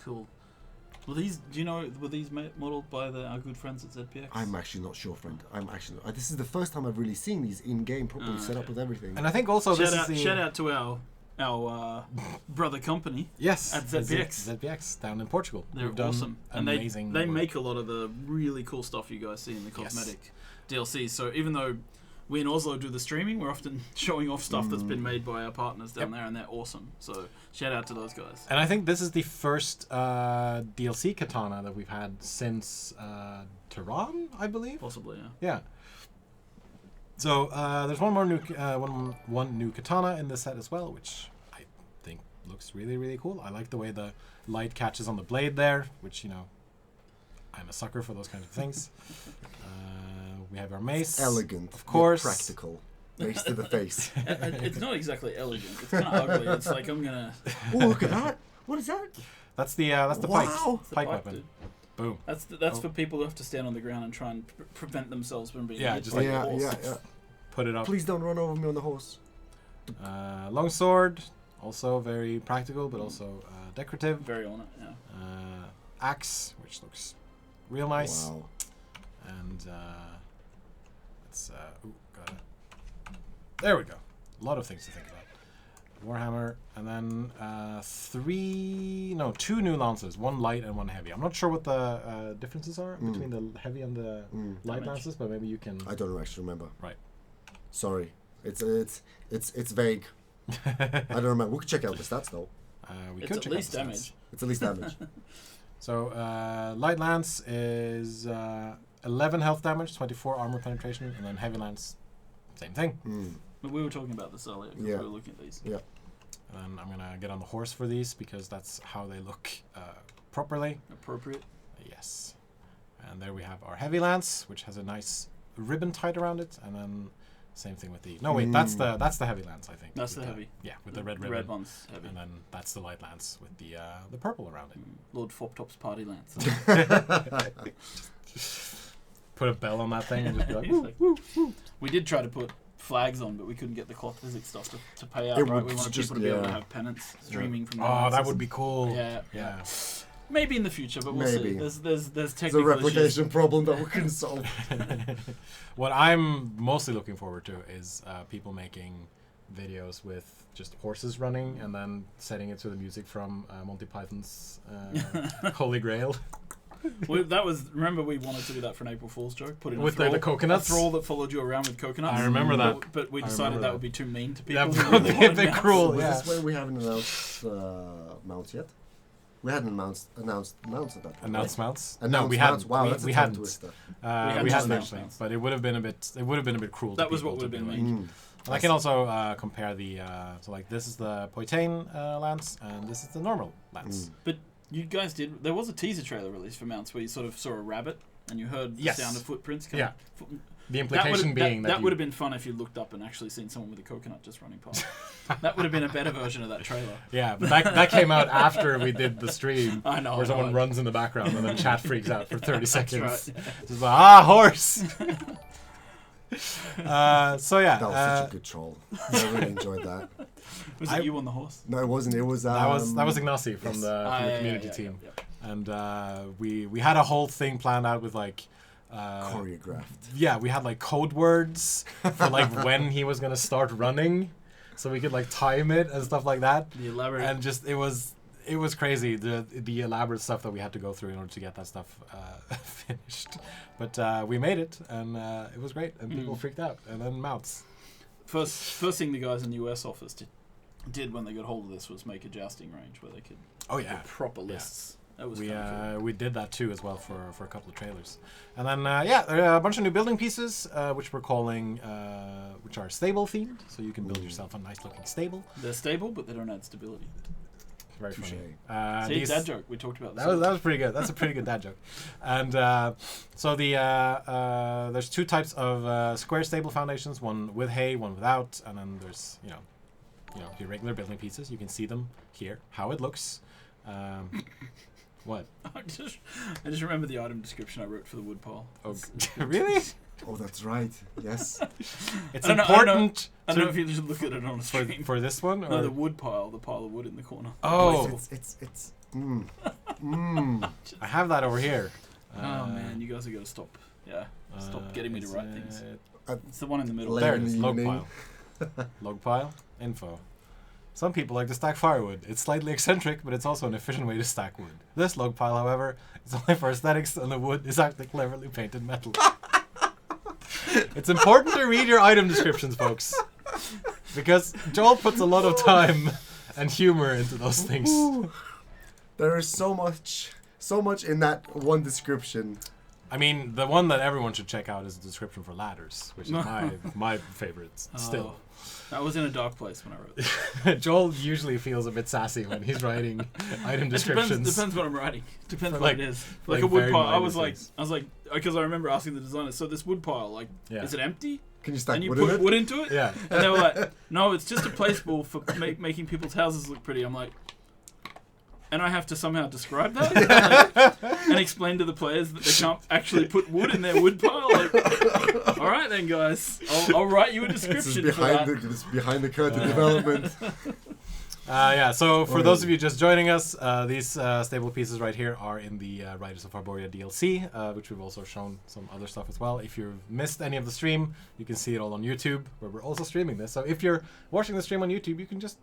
Cool. Were these modeled by our good friends at ZPX? I'm actually not sure, friend. This is the first time I've really seen these in-game properly set up Okay. with everything. And I think also this is the... shout out to our brother company. Yes, at ZPX. ZPX down in Portugal. They're We've done awesome, and amazing they work. make a lot of the really cool stuff you guys see in the Yes. cosmetic DLC. So even though we in Oslo do the streaming, we're often showing off stuff that's been made by our partners down there, and they're awesome. So shout out to those guys. And I think this is the first DLC katana that we've had since Tehran, I believe. Possibly, yeah. Yeah. So there's one more new one new katana in this set as well, which I think looks really, really cool. I like the way the light catches on the blade there, which I'm a sucker for those kinds of things. We have our mace. Elegant, of course. yet practical. Mace to the face. It's not exactly elegant. It's kind of ugly. It's like I'm gonna. Oh, look at that! What is that? That's the Wow. pike Pike, weapon. dude. Boom. That's for people who have to stand on the ground and try and prevent themselves from being Yeah, hit just by like a yeah, horse. yeah. Put it up. Please don't run over me on the horse. Longsword, also very practical, but also decorative. Very on it. Yeah. Axe, which looks real nice. Wow. And let's got it. There we go. A lot of things to think about. Warhammer, and then 2 new lances, 1 light and 1 heavy. I'm not sure what the differences are between the heavy and the light Damage. lances, but maybe you can. I don't actually remember. Right. Sorry, it's vague. I don't remember. We could check out the stats though. We It's could at check out least the stats. damage. It's at least damage. So light lance is 11 health damage, 24 armor penetration, and then heavy lance, same thing. But we were talking about this earlier because Yeah. we were looking at these. Yeah. And then I'm gonna get on the horse for these because that's how they look properly. Appropriate. Yes. And there we have our heavy lance, which has a nice ribbon tied around it, and then same thing with the. No wait, that's the heavy lance, I think. That's with the heavy. Yeah, with the red The ribbon. red one's heavy. And then that's the light lance with the purple around it. Lord Foptop's party lance. Put a bell on that thing and just be like, It's like- We did try to put flags on, but we couldn't get the cloth physics stuff to pay out. It Right, would we wanted just- people to be able to yeah. have pennants streaming from. their oh, that lances. would be cool. Yeah. Yeah. Maybe in the future, but we'll see. Maybe. There's It's a technical issues. replication problem that we can solve. What I'm mostly looking forward to is people making videos with just horses running and then setting it to the music from Monty Python's Holy Grail. Remember we wanted to do that for an April Fool's joke. Put in With a thrall, the coconuts? A thrall that followed you around with coconuts. I remember that. But we I decided remember that that. would be too mean to people. That who would really be a wanted bit mounts. cruel. Was Yeah. this where we haven't announced mounts yet? We hadn't announced mounts at that point. Announced mounts? Announced No, we hadn't. mounts. Wow, that's we a tongue hadn't. twister. We hadn't hadn't announced actually, mounts. but it would have been a bit. It would have been a bit cruel. That to was what people would have to been be mean. like- And I can also compare the. So like this is the Poitain lance, and this is the normal lance. But you guys did. There was a teaser trailer released for mounts where you sort of saw a rabbit and you heard Yes. the sound of footprints. Yeah. Foot, The implication being that you- would have been fun if you looked up and actually seen someone with a coconut just running past. That would have been a better version of that trailer. Yeah, but that came out after we did the stream. I know. Where I someone know. runs in the background and then chat freaks out for 30 seconds. That's right. Just like, horse! So yeah. That was such a good troll. I really enjoyed that. Was it you on the horse? No, it wasn't. It was. that was Ignacy from yes. the community yeah, team. yeah. And we had a whole thing planned out with like choreographed. yeah, we had like code words for like when he was gonna start running, so we could like time it and stuff like that. The elaborate. And just it was crazy the elaborate stuff that we had to go through in order to get that stuff finished. But we made it, and it was great, and people freaked out. And then mounts. First thing the guys in the US office did when they got hold of this was make a jousting range where they could Oh yeah. put proper lists. That was We kind of cool. we did that too as well for a couple of trailers, and then there are a bunch of new building pieces which we're calling which are stable themed, so you can build yourself a nice looking stable. They're stable, but they don't add stability. Very Touche. funny. See, These- dad joke. We talked about this. That was pretty good. That's a pretty good dad joke. And so there's 2 types of square stable foundations, one with hay, one without, and then there's you know your regular building pieces. You can see them here, how it looks. What? I just remember the item description I wrote for the wood pile. Oh, really? Oh, that's right. Yes. It's I don't know- important I don't know if to, you just look at it on a stream. for this one. No, Or? the wood pile, the pile of wood in the corner. Oh. It's. I have that over here. Oh man, you guys are gonna stop. Yeah, stop getting me to write things. It's the one in the middle. Late There it in is. the Log evening. pile. Log pile. Info. Some people like to stack firewood. It's slightly eccentric, but it's also an efficient way to stack wood. This log pile, however, is only for aesthetics, and the wood is actually cleverly painted metal. It's important to read your item descriptions, folks, because Joel puts a lot of time and humor into those things. Ooh. There is so much in that one description. I mean, the one that everyone should check out is the description for ladders, which is my favorite still. I was in a dark place when I wrote this. Joel usually feels a bit sassy when he's writing item descriptions. Depends what I'm writing. Depends For what like- it is. like Like a wood very pile. I minor was things. like, because I remember asking the designer. So this wood pile, like, Yeah. is it empty? Can you stack And you wood in put it? wood into it? Yeah. And they were like, no, it's just a place ball for making people's houses look pretty. I'm like, and I have to somehow describe that and explain to the players that they can't actually put wood in their wood pile. Like, all right then, guys, I'll write you a This is description for that. behind the curtain development. Yeah, so for Oh, those yeah. of you just joining us, these stable pieces right here are in the Riders of Arborea DLC, which we've also shown some other stuff as well. If you've missed any of the stream, you can see it all on YouTube, where we're also streaming this. So if you're watching the stream on YouTube, you can just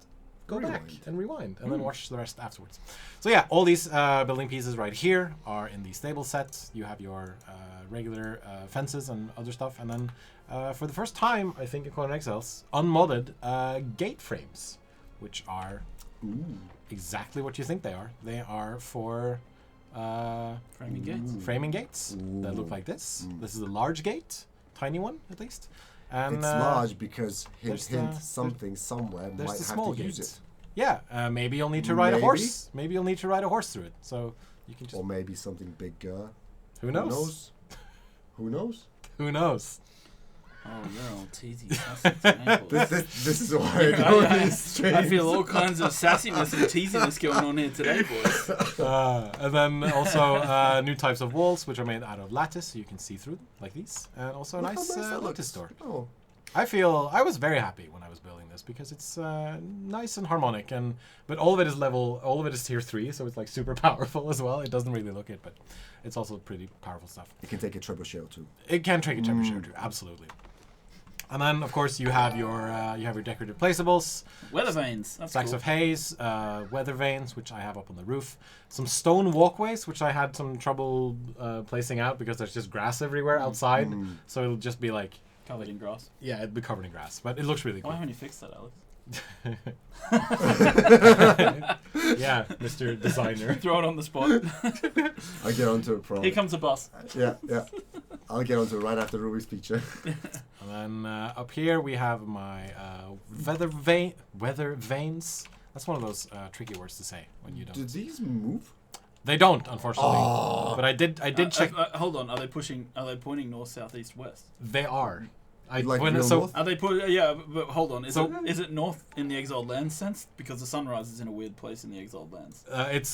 go back and rewind and then watch the rest afterwards. So yeah, all these building pieces right here are in the stable set. You have your regular fences and other stuff, and then for the first time, I think in Conan Exiles, unmodded gate frames, which are exactly what you think they are. They are for Framing gates. framing gates that look like this. This is a large gate, tiny one at least. And It's large because there's hint the- something somewhere there's might the have small to use gate. it. Yeah, maybe you'll need to ride a Maybe. horse. Maybe you'll need to ride a horse through it. So you can just. Or maybe something bigger. Who knows? Who knows? Who knows? Oh, you're all teasy. sassy This is why I go on these streams. I feel all kinds of sassiness and teasiness going on here today, boys. And then also new types of walls, which are made out of lattice, so you can see through them, like these. And also a Look how nice that lattice looks. door. Oh, I was very happy when I was building this because it's nice and harmonic, but all of it is all of it is tier 3, so it's like super powerful as well. It doesn't really look it, but it's also pretty powerful stuff. you can take a trebuchet or two. It can take a temperature too, absolutely. And then of course you have your decorative placeables, Weather vanes. That's stacks cool. of haze, weather vanes, which I have up on the roof, some stone walkways, which I had some trouble placing out because there's just grass everywhere outside, so it'll just be like. Covered in grass. Yeah, it'd be covered in grass, but it looks really Why cool. haven't you fixed that, Alex? Yeah, Mr. Designer. Throw it on the spot. I'll get onto it probably. Here comes a bus. Yeah. I'll get onto it right after Ruby's feature. And then up here we have my weather vanes. That's one of those tricky words to say when you don't. Do these move? They don't, unfortunately. Oh. But I did check. Hold on. Are they pointing north, south, east, west? They are. Like real north? Are they yeah, but hold on. Is So- it north in the Exiled Lands sense? Because the sunrise is in a weird place in the Exiled Lands.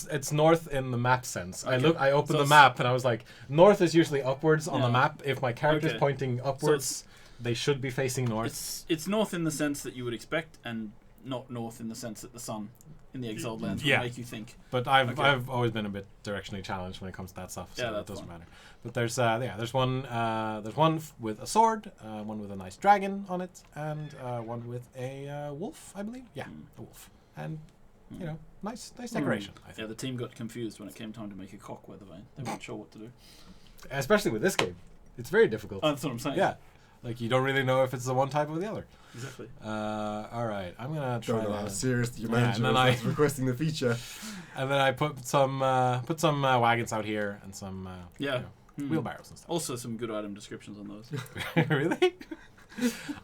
It's north in the map sense. Okay. I opened So the it's- map and I was like, north is usually upwards on the Yeah. map. If my character's Okay. pointing upwards, they should be facing north. It's north in the sense that you would expect, and not north in the sense that the sun in the Exiled Lands Yeah. would make you think. But Okay. I've always been a bit directionally challenged when it comes to that stuff, so Yeah, it that's doesn't fine. matter. But there's one with a sword, one with a nice dragon on it, and one with a wolf, I believe. Yeah, a wolf, and nice decoration. I think, Yeah, the team got confused when it came time to make a cock weather vane. They weren't sure what to do. especially with this game, it's very difficult. Oh, that's what I'm saying. Yeah, like you don't really know if it's the one type or the other. Exactly. All right, I'm gonna try Don't know how to. serious the Yeah, manager and then is that's requesting the feature. And then I put some wagons out here and some Yeah. wheelbarrows and stuff. Also, some good item descriptions on those. Really?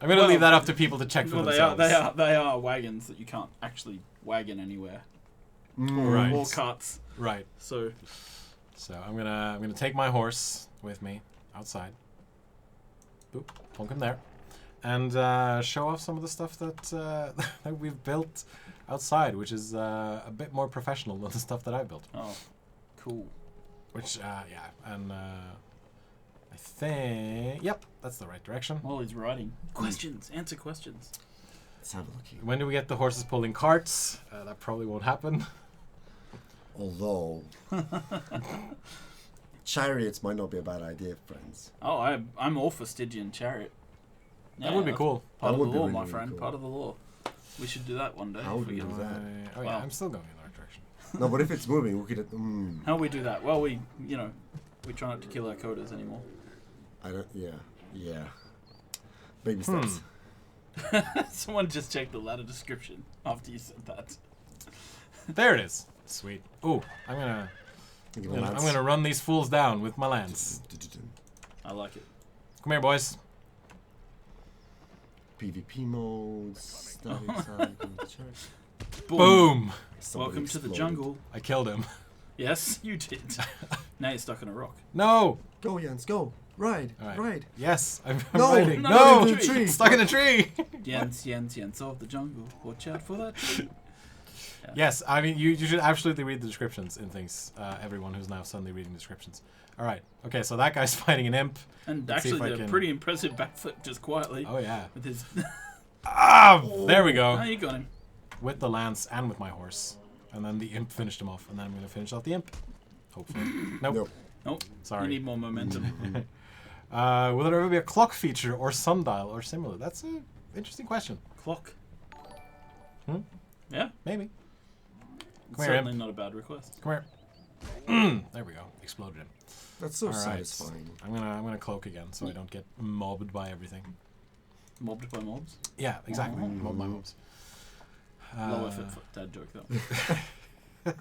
I'm gonna leave that up to people to check for Well, themselves. they are wagons that you can't actually wagon anywhere. Right. Or carts. Right. So So I'm gonna take my horse with me outside. Boop, plonk him there, and show off some of the stuff that that we've built outside, which is a bit more professional than the stuff that I built. oh, cool. Which and I think that's the right direction. While he's riding. Questions. Answer questions. Let's have a look here. When do we get the horses pulling carts? That probably won't happen. Although chariots might not be a bad idea, friends. Oh, I'm all for Stygian chariot. That would be that's cool. Part That of would the be law, really, my really friend. cool. Part of the law. We should do that one day. How if would we we get do on. that? Oh yeah, Wow. I'm still going in the right direction. No, but if it's moving, we could. How we do that? Well, we try not to kill our coders anymore. I don't. Yeah. Baby steps. Someone just checked the ladder description after you said that. There it is. Sweet. Ooh, I'm gonna run these fools down with my lance. I like it. Come here, boys. PvP modes. Starting side, going to church. Boom! Somebody Welcome to the exploded. jungle. I killed him. Yes, you did. Now you're stuck on a rock. No! Go, Jens, go. Ride. All right. Ride. Yes, I'm No, riding. no, No! in the tree. Stuck in a tree! Jens of the jungle. Watch out for that tree. Yes, I mean, you should absolutely read the descriptions in things. Everyone who's now suddenly reading descriptions. All right. Okay, so that guy's fighting an imp. And Let's see if actually I did a can- pretty impressive backflip just quietly Oh, yeah. with his... Ah! There we go. Oh, you got him. with the lance and with my horse, and then the imp finished him off, and then I'm going to finish off the imp. Hopefully. Nope. Nope. Nope. Sorry. You need more momentum. Will there ever be a clock feature or sundial or similar? That's an interesting question. Clock. Hmm? Yeah. Maybe. It's Come here, certainly not a bad request. Come here. There we go. Exploded him. That's so All right. satisfying. I'm gonna cloak again so I don't get mobbed by everything. Mobbed by mobs. Yeah, exactly. Mob by mobs. Low effort dad joke though.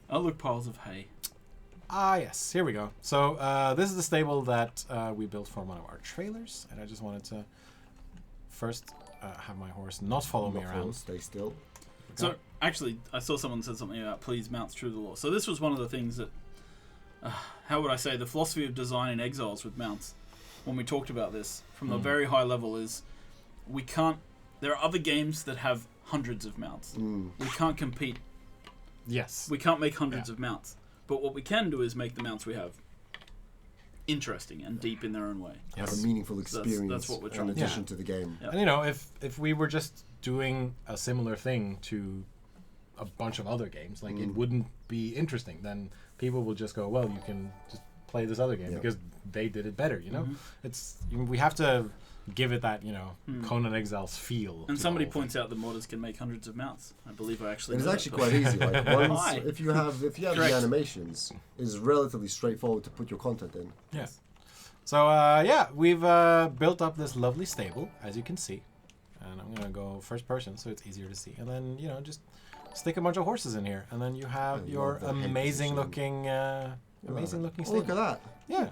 Oh, look, piles of hay. Ah, yes. Here we go. So this is the stable that we built for one of our trailers, and I just wanted to first have my horse not follow me Not around. full, stay still. So, actually, I saw someone said something about please mounts true to the law. So this was one of the things that, how would I say, the philosophy of design in Exiles with mounts, when we talked about this, from the very high level is, we can't, there are other games that have hundreds of mounts. We can't compete. Yes. We can't make hundreds of mounts. But what we can do is make the mounts we have interesting and deep in their own way. Have Yes. a meaningful That's experience what we're in trying to do. addition to the game. Yeah. And you know, if we were just doing a similar thing to a bunch of other games, like it wouldn't be interesting. Then people will just go, well, you can just play this other game Yeah. because they did it better. You know, it's we have to give it that Conan Exiles feel. And somebody points out that modders can make hundreds of mounts. I believe I actually It is know that actually person. quite easy. Like once, Why? if you have Correct. the animations, it's relatively straightforward to put your content in. Yes. So yeah, we've built up this lovely stable, as you can see, and I'm gonna go first person so it's easier to see, and then just stick a bunch of horses in here, and then you have I your love that head amazing position. looking, Oh, stable. look at that. Yeah.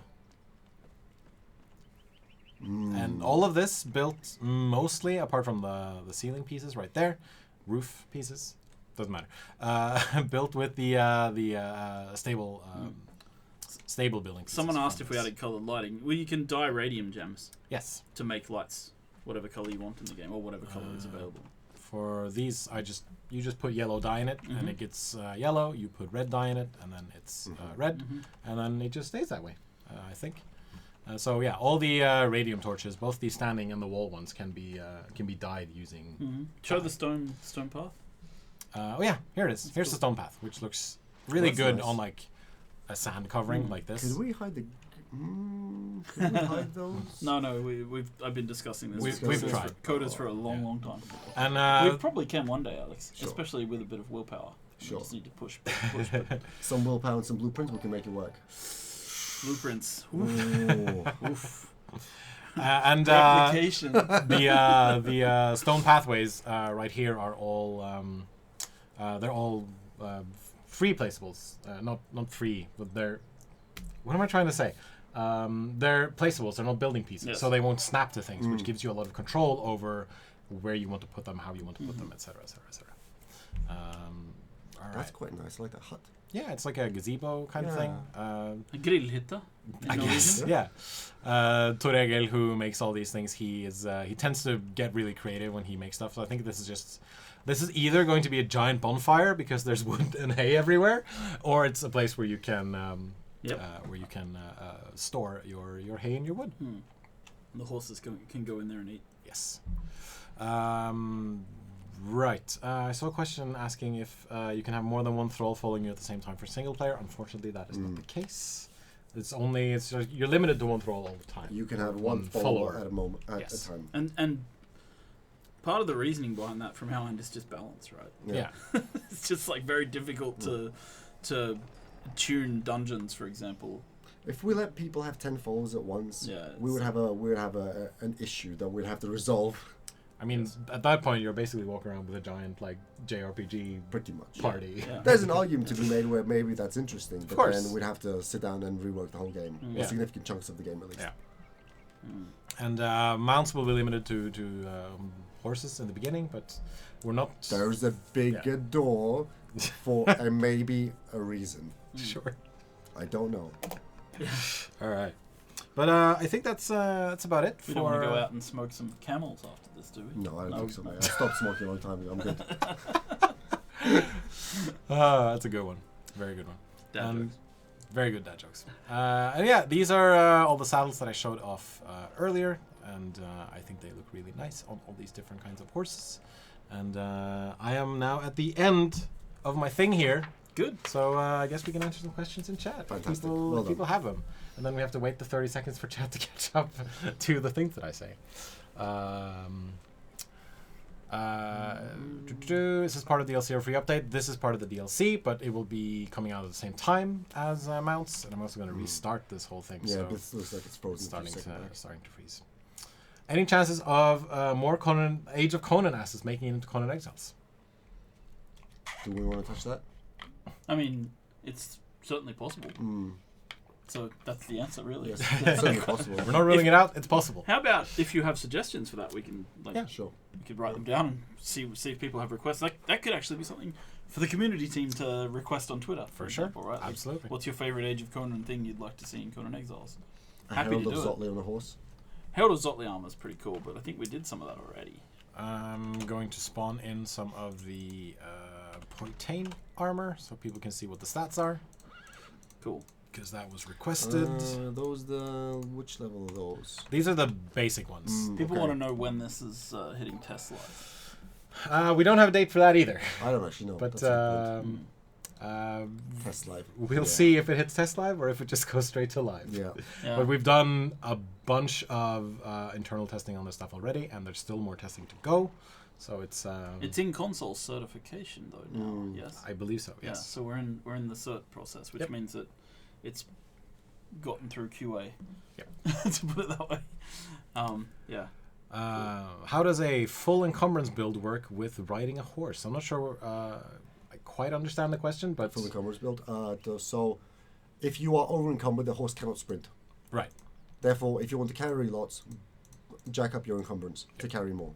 And all of this built mostly, apart from the ceiling pieces right there, roof pieces, doesn't matter. Built with the stable stable building pieces. Someone asked from if we this. added coloured lighting. Well, you can dye radium gems Yes. to make lights whatever colour you want in the game, or whatever colour is available. For these, you just put yellow dye in it, and it gets yellow. You put red dye in it, and then it's red, and then it just stays that way. I think. So yeah, all the radium torches, both the standing and the wall ones, can be dyed using. Show the stone path. Oh yeah, here it is. Here's the stone path, which looks really That's good nice. on like a sand covering like this. Could we hide the? Could we hide those? No, I've been discussing this. We've with tried. coders for a long time. And We probably can one day, Alex. Sure. Especially with a bit of willpower. Sure. We just need to push. But Some willpower and some blueprints, we can make it work. blueprints. Ooh. and Application. the stone pathways right here are all they're all free placeables. Not free, but they're. What am I trying to say? They're placeables. They're not building pieces, Yes. so they won't snap to things, which gives you a lot of control over where you want to put them, how you want to put them, etc., etc., etc. All That's right. quite nice. I like that hut. Yeah, it's like a gazebo kind of thing. A grillhytta. I guess. Yeah. Tor Egil, who makes all these things, he tends to get really creative when he makes stuff. So I think this is either going to be a giant bonfire because there's wood and hay everywhere, or it's a place where you can store your hay and your wood. The horses can go in there and eat. Yes. Right. I saw a question asking if you can have more than one thrall following you at the same time for single player. Unfortunately, that is not the case. You're limited to one thrall all the time. You can have One one follower at a moment at Yes. a time. And part of the reasoning behind that, from how I is just balance, right? Yeah. It's just like very difficult to tune dungeons, for example. If we let people have 10 followers at once, Yeah, we would have an issue that we'd have to resolve. I mean, at that point, you're basically walking around with a giant like JRPG Pretty much. party. Yeah. There's an argument to be made where maybe that's interesting, but course. then we'd have to sit down and rework the whole game, Yeah. or significant chunks of the game at least. Yeah. And mounts will be limited to horses in the beginning, but we're not. There's a bigger door for a maybe a reason. Sure. I don't know. All right. But I think that's about it We for. don't want to go out and smoke some camels after this, do we? No, I don't think so, mate. I stopped smoking a long time ago. I'm good. That's a good one. Very good one. Dad jokes. Very good dad jokes. And yeah, these are all the saddles that I showed off earlier. and I think they look really nice on all these different kinds of horses. And I am now at the end of my thing here. Good. So I guess we can answer some questions in chat. Fantastic. People, Well people have them. And then we have to wait the 30 seconds for chat to catch up to the things that I say. This is part of the DLC or free update. This is part of the DLC, but it will be coming out at the same time as mounts. And I'm also going to restart this whole thing. Yeah, so this looks like it's frozen. starting for a second there. starting to freeze. Any chances of more Conan, Age of Conan assets making it into Conan Exiles? Do we want to touch that? I mean, it's certainly possible. Mm. So that's the answer, really. Yes, it's certainly possible. We're not ruling it out. It's possible. How about if you have suggestions for that, we can Yeah. Sure. we could write them down and see if people have requests. That could actually be something for the community team to request on Twitter. For sure. example, right? Like, Absolutely. what's your favorite Age of Conan thing you'd like to see in Conan Exiles? A Happy Herald to of do it. Zotli on a horse. Herald of Zotli armor is pretty cool, but I think we did some of that already. I'm going to spawn in some of the Poitain armor so people can see what the stats are, Cool. because that was requested. Which level are those? These are the basic ones. People Okay. want to know when this is hitting test live. We don't have a date for that either, I don't actually know. but That's a good Test test live. we'll Yeah. see if it hits test live or if it just goes straight to live. Yeah. Yeah. But we've done a bunch of internal testing on this stuff already, and there's still more testing to go. So it's It's in console certification though now. Yes. I believe so. Yeah. Yes. So we're in the cert process, which Yep. means that it's gotten through QA. Yep. To put it that way. Yeah. How does a full encumbrance build work with riding a horse? I'm not sure I quite understand the question, but Full encumbrance build. So, if you are over encumbered, the horse cannot sprint. right. Therefore, if you want to carry lots, jack up your encumbrance to carry more,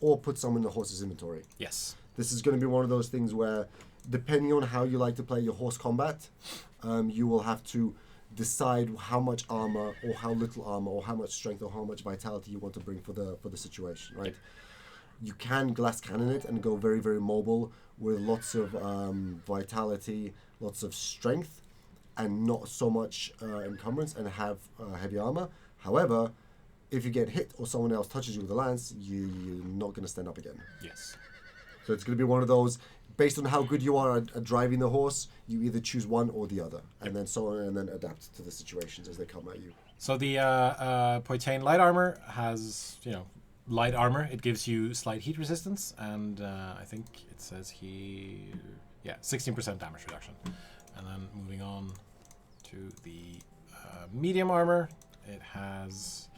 or put some in the horse's inventory. Yes. This is going to be one of those things where, depending on how you like to play your horse combat, you will have to decide how much armor or how little armor or how much strength or how much vitality you want to bring for the situation, right? You can glass cannon it and go very, very mobile with lots of vitality, lots of strength, and not so much encumbrance and have heavy armor. However, if you get hit or someone else touches you with a lance, you're not going to stand up again. Yes. So it's going to be one of those, based on how good you are at driving the horse, you either choose one or the other, and then so on, and then adapt to the situations as they come at you. So the Poitain light armor has, light armor. It gives you slight heat resistance, and I think it says here, 16% damage reduction. And then moving on to the medium armor, it has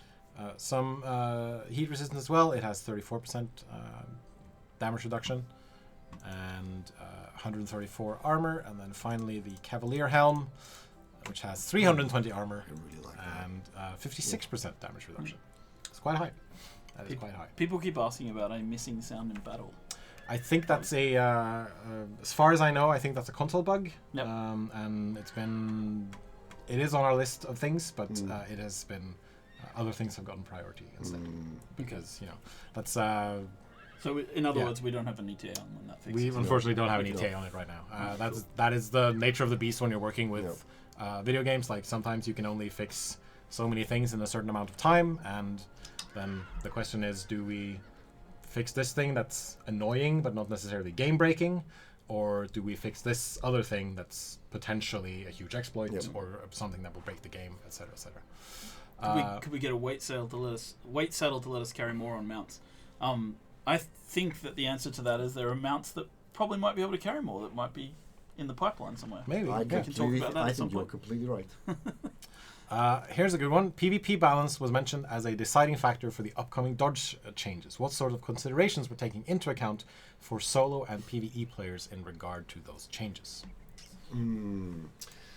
some heat resistance as well. It has 34% damage reduction and 134 armor. And then finally the Cavalier helm, which has 320 armor I really like that. and 56% damage reduction. It's quite high. That is quite high. People keep asking about a missing sound in battle. I think that's a, as far as I know, I think that's a console bug. Yep. And it is on our list of things, but it has been, other things have gotten priority instead. Because, that's, So in other Yeah. words, we don't have an ETA on when that fixes. we it. unfortunately don't have an we ETA don't. on it right now. That is the nature of the beast when you're working with video games. Like sometimes you can only fix so many things in a certain amount of time, and then the question is, do we fix this thing that's annoying but not necessarily game breaking, or do we fix this other thing that's potentially a huge exploit or something that will break the game, etc., etc. Could we get a weight saddle to let us carry more on mounts? I think that the answer to that is there are mounts that probably might be able to carry more, that might be in the pipeline somewhere. Maybe. I yeah. can talk about that I at some think you're point. completely right. Here's a good one. PvP balance was mentioned as a deciding factor for the upcoming dodge changes. What sort of considerations were taken into account for solo and PvE players in regard to those changes?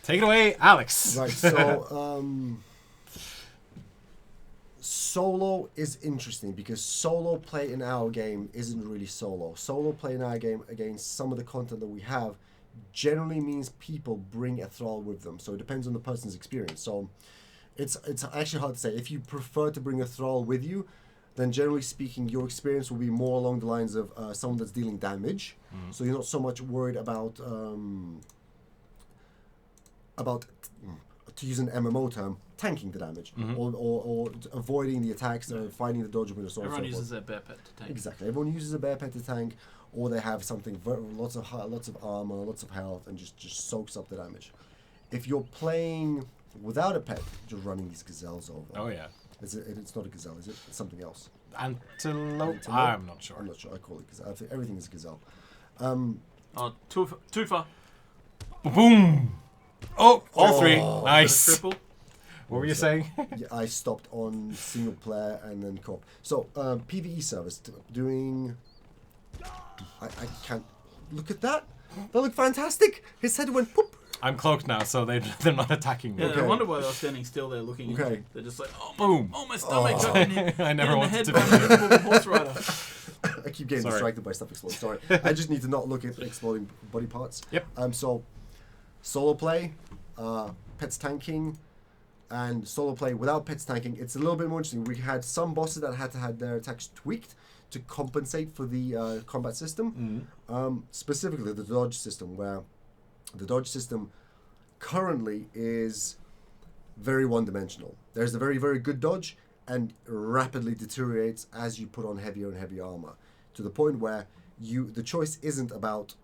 Take it away, Alex. Right, so solo is interesting because solo play in our game isn't really solo. Solo play in our game against some of the content that we have generally means people bring a thrall with them. So it depends on the person's experience. So it's actually hard to say. If you prefer to bring a thrall with you, then generally speaking, your experience will be more along the lines of someone that's dealing damage. So you're not so much worried about to use an MMO term, tanking the damage, or avoiding the attacks, or finding the dodgeable, and so on and so Everyone forth. uses their bear pet to tank. Exactly. Everyone uses a bear pet to tank, or they have something lots of armor, lots of health, and just soaks up the damage. If you're playing without a pet, just running these gazelles over. Oh yeah. It's not a gazelle, is it? It's something else. Antelope? Antelope? I'm not sure. I'm not sure. I call it gazelle. I think everything is a gazelle. Oh, Tufa. Boom! Oh, all three. Oh. Nice. Triple. What were you saying? Yeah, I stopped on single player and then co-op. So PvE service doing. I can't look at that. They look fantastic. His head went poop. I'm cloaked now, so they're not attacking me. Yeah, Okay. I wonder why they were standing still there looking. Okay. At you. They're just like, Boom. my stomach. Oh. Got hit I never in the wanted head to by be- an invisible horse rider. I keep getting Sorry. distracted by stuff exploding. Sorry. I just need to not look at exploding body parts. Yep. So, solo play, pets tanking, and solo play without pets tanking. It's a little bit more interesting. We had some bosses that had to have their attacks tweaked to compensate for the combat system. Specifically, the dodge system, where the dodge system currently is very one-dimensional. There's a very, very good dodge, and rapidly deteriorates as you put on heavier and heavier armor, to the point where the choice isn't about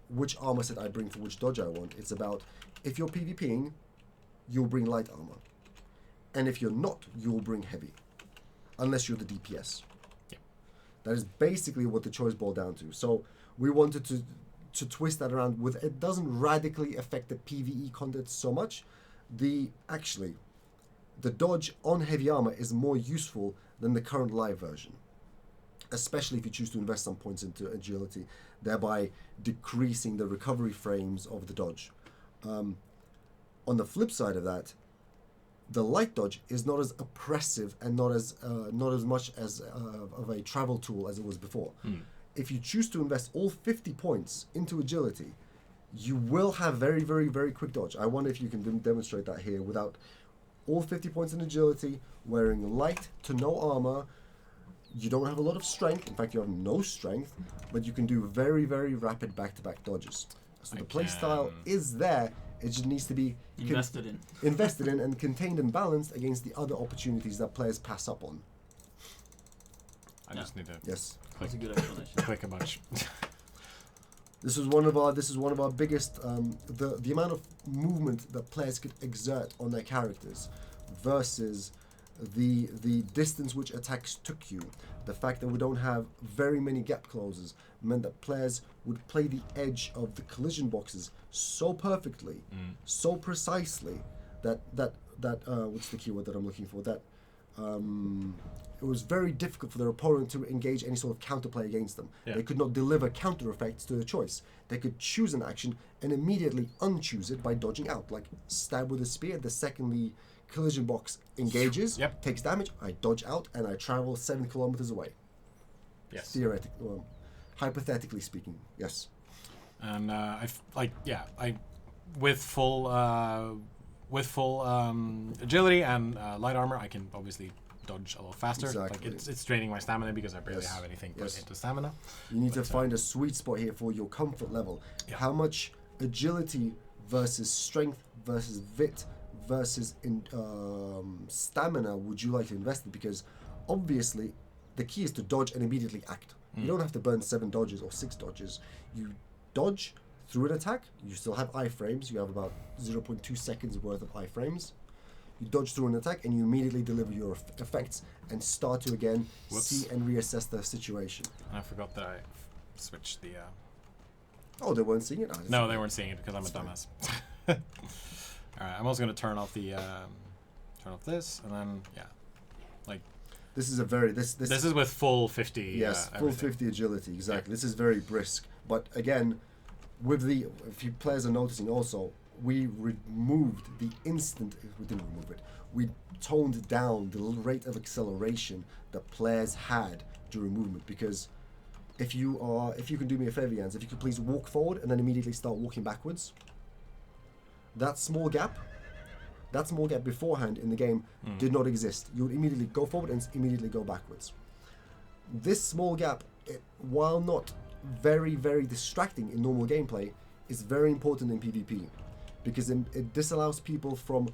which armor set I bring for which dodge I want. It's about, if you're PvPing, you'll bring light armor, and if you're not, you'll bring heavy, unless you're the DPS. Yeah. That is basically what the choice boiled down to. So we wanted to twist that around with, it doesn't radically affect the PvE content so much. The dodge on heavy armor is more useful than the current live version, especially if you choose to invest some points into agility, thereby decreasing the recovery frames of the dodge. On the flip side of that, the light dodge is not as oppressive and not as much as of a travel tool as it was before. If you choose to invest all 50 points into agility, you will have very, very, very quick dodge. I wonder if you can demonstrate that here without all 50 points in agility, wearing light to no armor. You don't have a lot of strength. In fact, you have no strength, but you can do very, very rapid back-to-back dodges. So the playstyle is there. It just needs to be invested in and contained and balanced against the other opportunities that players pass up on. I just need to Yes. That's a good explanation. click a bunch. This is one of our biggest the amount of movement that players could exert on their characters versus the distance which attacks took you. The fact that we don't have very many gap closes meant that players would play the edge of the collision boxes so perfectly, so precisely that what's the keyword that I'm looking for? That it was very difficult for their opponent to engage any sort of counterplay against them. Yeah. They could not deliver counter effects to their choice. They could choose an action and immediately unchoose it by dodging out, like stab with a spear. The second the collision box engages, Yep. takes damage, I dodge out and I travel 7 kilometers away. Yes. Theoretically, well, hypothetically speaking, yes. And with full agility and light armor, I can obviously dodge a little faster. Exactly. Like it's draining my stamina because I barely Yes. have anything put Yes. into stamina. You need to find a sweet spot here for your comfort level. Yeah. How much agility versus strength versus vit versus stamina would you like to invest in? Because obviously the key is to dodge and immediately act. You don't have to burn 7 dodges or 6 dodges. You dodge through an attack. You still have iframes. You have about 0.2 seconds worth of iframes. You dodge through an attack and you immediately deliver your effects and start to again see and reassess the situation. And I forgot that I switched the. Oh, they weren't seeing it? No, they weren't seeing it because I'm a dumbass. All right, I'm also gonna turn off the turn off this, and then This is a very this is with full 50. yes, full everything. 50 agility, exactly. This is very brisk. But again, if you players are noticing also, we removed the instant. We didn't remove it. We toned down the rate of acceleration that players had during movement, because if you can do me a favor, Jens, if you could please walk forward and then immediately start walking backwards. That small gap beforehand in the game did not exist. You would immediately go forward and immediately go backwards. This small gap, while not very, very distracting in normal gameplay, is very important in PvP. because it disallows people from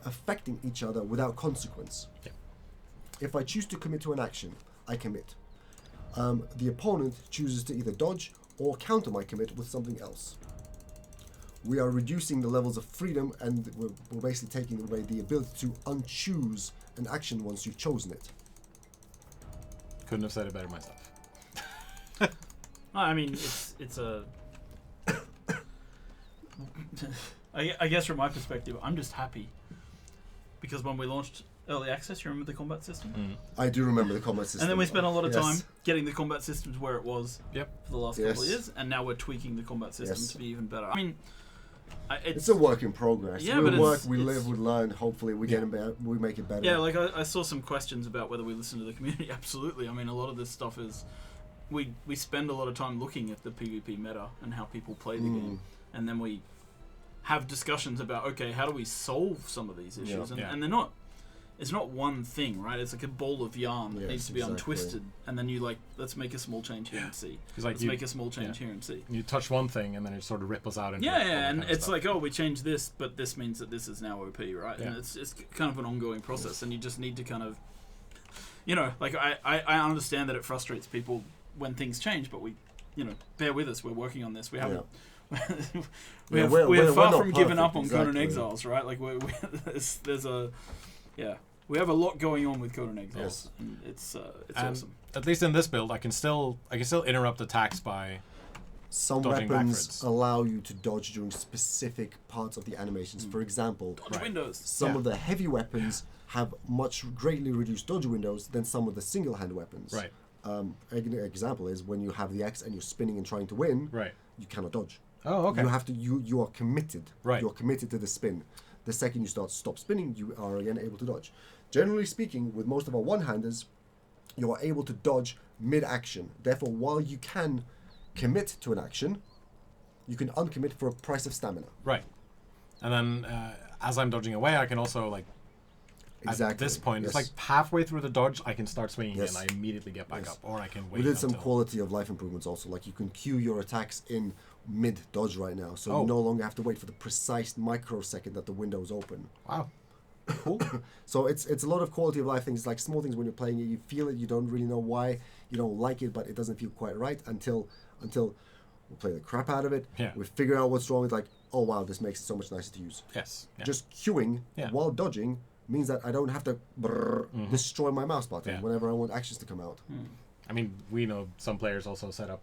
affecting each other without consequence. Yeah. If I choose to commit to an action, I commit. The opponent chooses to either dodge or counter my commit with something else. We are reducing the levels of freedom, and we're basically taking away the ability to unchoose an action once you've chosen it. Couldn't have said it better myself. I mean, it's a. I guess from my perspective, I'm just happy because when we launched early access, you remember the combat system, I do remember the combat system. and then we spent a lot of time Yes. getting the combat systems where it was for the last couple of Yes. years, and now we're tweaking the combat system Yes. to be even better. I mean, It's a work in progress. Yeah, we but work, it's- we it's- live, we learn. Hopefully, we get it better. We make it better. yeah, like I saw some questions about whether we listen to the community. Absolutely. I mean, a lot of this stuff is we spend a lot of time looking at the PvP meta and how people play the game, and then we have discussions about, okay, how do we solve some of these issues? Yeah. And they're not. It's not one thing, right? It's like a ball of yarn that Yes, needs to be exactly. untwisted, and then you let's make a small change here and see. It's like Let's make a small change yeah. here and see. You touch one thing and then it sort of ripples out into Yeah, all that and kind of it's stuff. like, oh, we changed this, but this means that this is now OP, right? Yeah. And it's kind of an ongoing process, and you just need to kind of, like I understand that it frustrates people when things change, but we, bear with us. We're working on this. We haven't. Yeah, we're we're far not from giving up perfect, on Conan exactly. Exiles, right? Like there's a, we have a lot going on with Conan Exiles, Yes. and it's and awesome. at least in this build, I can still interrupt attacks by Some dodging weapons backwards. allow you to dodge during specific parts of the animations. For example, Dodge right. windows. some Yeah. of the heavy weapons have much greatly reduced dodge windows than some of the single-hand weapons. right, An example is when you have the X and you're spinning and trying to win, right. you cannot dodge. Oh, okay. You have to. You are committed. Right. You're committed to the spin. The second you stop spinning, you are again able to dodge. Generally speaking, with most of our one-handers, you are able to dodge mid-action. Therefore, while you can commit to an action, you can uncommit for a price of stamina. Right. And then as I'm dodging away, I can also Exactly. at this point, it's yes. like halfway through the dodge, I can start swinging Yes. and I immediately get back Yes. up, or I can wait. We did some until- quality of life improvements also. Like you can queue your attacks in mid-dodge right now, so Oh. you no longer have to wait for the precise microsecond that the window is open. Wow. Cool. So it's a lot of quality of life things, like small things when you're playing it. You feel it, you don't really know why you don't like it, but it doesn't feel quite right until we play the crap out of it. Yeah. We figure out what's wrong. It's like, oh wow, this makes it so much nicer to use. Yes. Yeah. Just queuing Yeah. while dodging means that I don't have to destroy my mouse button Yeah. whenever I want actions to come out. I mean, we know some players also set up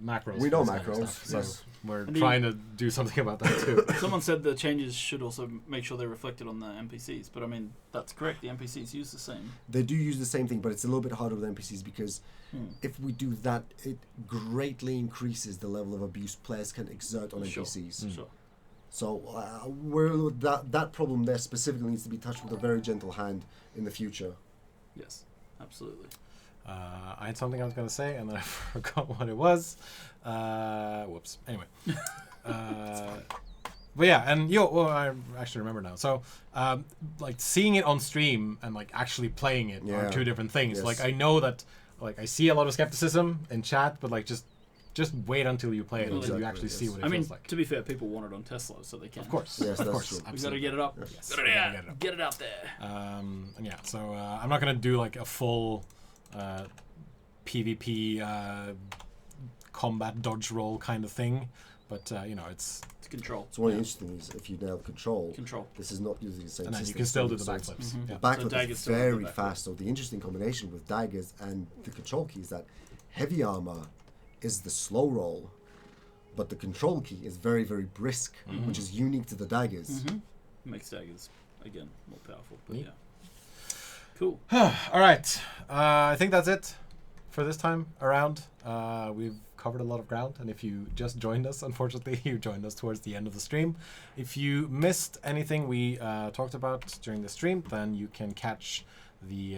macros. We for know this kind of macros, stuff, so yes. we're I mean- trying to do something about that too. Someone said the changes should also make sure they're reflected on the NPCs, but I mean that's correct. The NPCs use the same. They do use the same thing, but it's a little bit harder with NPCs because if we do that, it greatly increases the level of abuse players can exert on Sure. NPCs. Sure. So that problem there specifically needs to be touched with a very gentle hand in the future. Yes. Absolutely. I had something I was going to say, and then I forgot what it was. Whoops. Anyway. But yeah, and I actually remember now. So, like seeing it on stream and like actually playing it Yeah. are two different things. Yes. Like I know that, like I see a lot of skepticism in chat, but like just wait until you play it Well, until you exactly, actually see yes. what it I mean, feels like. to be fair, people want it on Tesla, so they can. Of course, Yes, of that's course, true. We got to absolutely. get it up. Yes, Get we it gotta out. get it up. Get it out there. And yeah, so I'm not gonna do like a full PvP combat dodge roll kind of thing, but it's It's control. So one of the interesting things, if you nail control, Control. this is not using the same and then you system. can still do the So it's- backflips. Mhm. Yeah. Backflip So daggers is still have the very backflip. fast. So the interesting combination with daggers and the control key is that heavy armor is the slow roll, but the control key is very, very brisk, which is unique to the daggers. Makes daggers again more powerful. But Neat. yeah. Cool. All right, I think that's it for this time around. We've covered a lot of ground, and if you just joined us, unfortunately, you joined us towards the end of the stream. If you missed anything we talked about during the stream, then you can catch the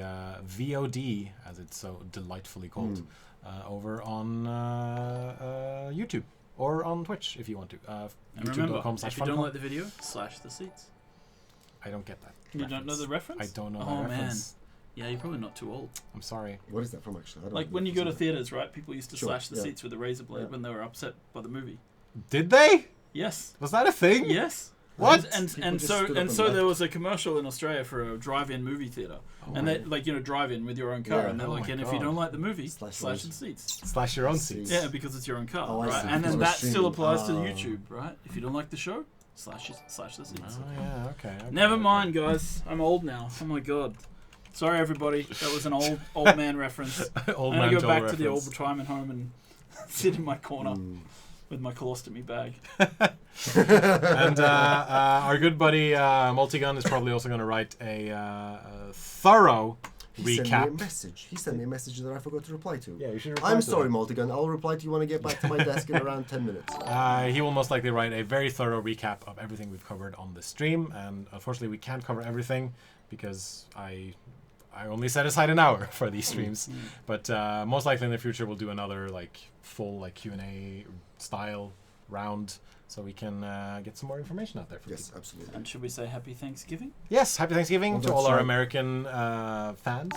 VOD, as it's so delightfully called, over on YouTube or on Twitch if you want to. And remember, if you don't youtube.com/funcom. like the video, slash the seats. I don't get that. You don't know the reference? I don't know Oh that man. reference. Yeah, you're probably not too old. I'm sorry. What is that from, actually? I don't Like know when you go to if it's- theaters, right? People used to Sure, slash the yeah. seats with a razor blade Yeah. when they were upset by the movie. Did they? Yes. Was that a thing? Yes. What? People And just so stood up and there left. was a commercial in Australia for a drive-in movie theater, and they drive-in with your own car, Yeah. and they're Oh like, my and if you God. don't like the movie, Slash slash those. the seats. Slash your own Seats. seats. Yeah, because it's your own car, Oh, I right? see, And because then we're that still streaming. applies to Oh. YouTube, right? If you don't like the show, slash the seats. Oh, yeah, okay. Never mind, guys. I'm old now. Oh my god. Sorry, everybody. That was an old man reference. Old I'm man gonna go Joel back to the old reference. retirement home and sit in my corner with my colostomy bag. And our good buddy Multigun is probably also going to write a thorough He sent me a recap. message. He sent me a message that I forgot to reply to. Yeah, you should reply I'm to sorry, that. Multigun. I'll reply to you when I get back to my desk in around 10 minutes. He will most likely write a very thorough recap of everything we've covered on the stream, and unfortunately we can't cover everything because I only set aside an hour for these streams. But most likely in the future we'll do another like full like Q&A style round so we can get some more information out there for Yes, people. absolutely. And should we say Happy Thanksgiving? Yes, happy Thanksgiving Oh, to that's all our right. American fans,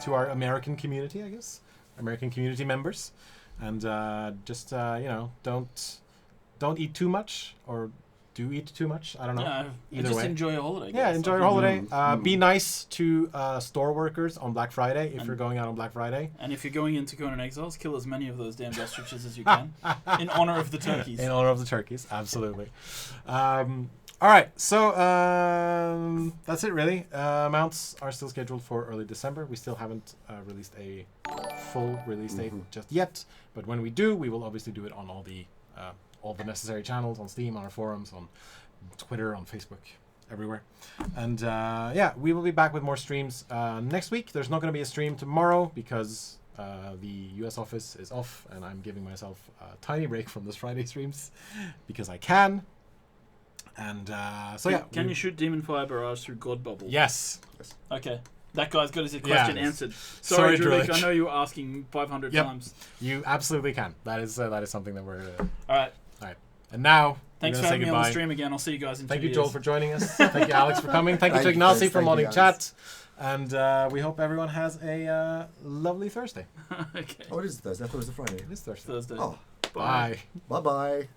to our American community, I guess, American community members, and just don't eat too much, or do eat too much. I don't know. Yeah, Either just way. enjoy your holiday. Yeah, guys. enjoy your Like, holiday. Be nice to store workers on Black Friday if And- you're going out on Black Friday. And if you're going into Conan Exiles, kill as many of those damn ostriches as you can in honor of the turkeys. In honor of the turkeys, absolutely. All right, so that's it really. Mounts are still scheduled for early December. We still haven't released a full release date just yet, but when we do, we will obviously do it on all the necessary channels, on Steam, on our forums, on Twitter, on Facebook, everywhere. And we will be back with more streams next week. There's not going to be a stream tomorrow because the US office is off, and I'm giving myself a tiny break from this Friday streams because I can. And Can you shoot Demon Fire Barrage through God Bubble? Yes. Okay. That guy's got his question Yeah. answered. Sorry, Sorry, Drulik, Drulik. I know you were asking 500 Yep. times. You absolutely can. That is something that we're. All right. And now, Thanks we're for gonna say having me on the goodbye. stream again. I'll see you guys in 2 Thank you, years. Joel, for joining us. Thank you, Alex, for coming. Thank you to Thank you, Ignacy guys. for Thank you, modding Alex. chat. And we hope everyone has a lovely Thursday. Okay. Oh, it is Thursday. I thought it was a Friday. It is Thursday. Thursday. Oh, Bye. bye-bye.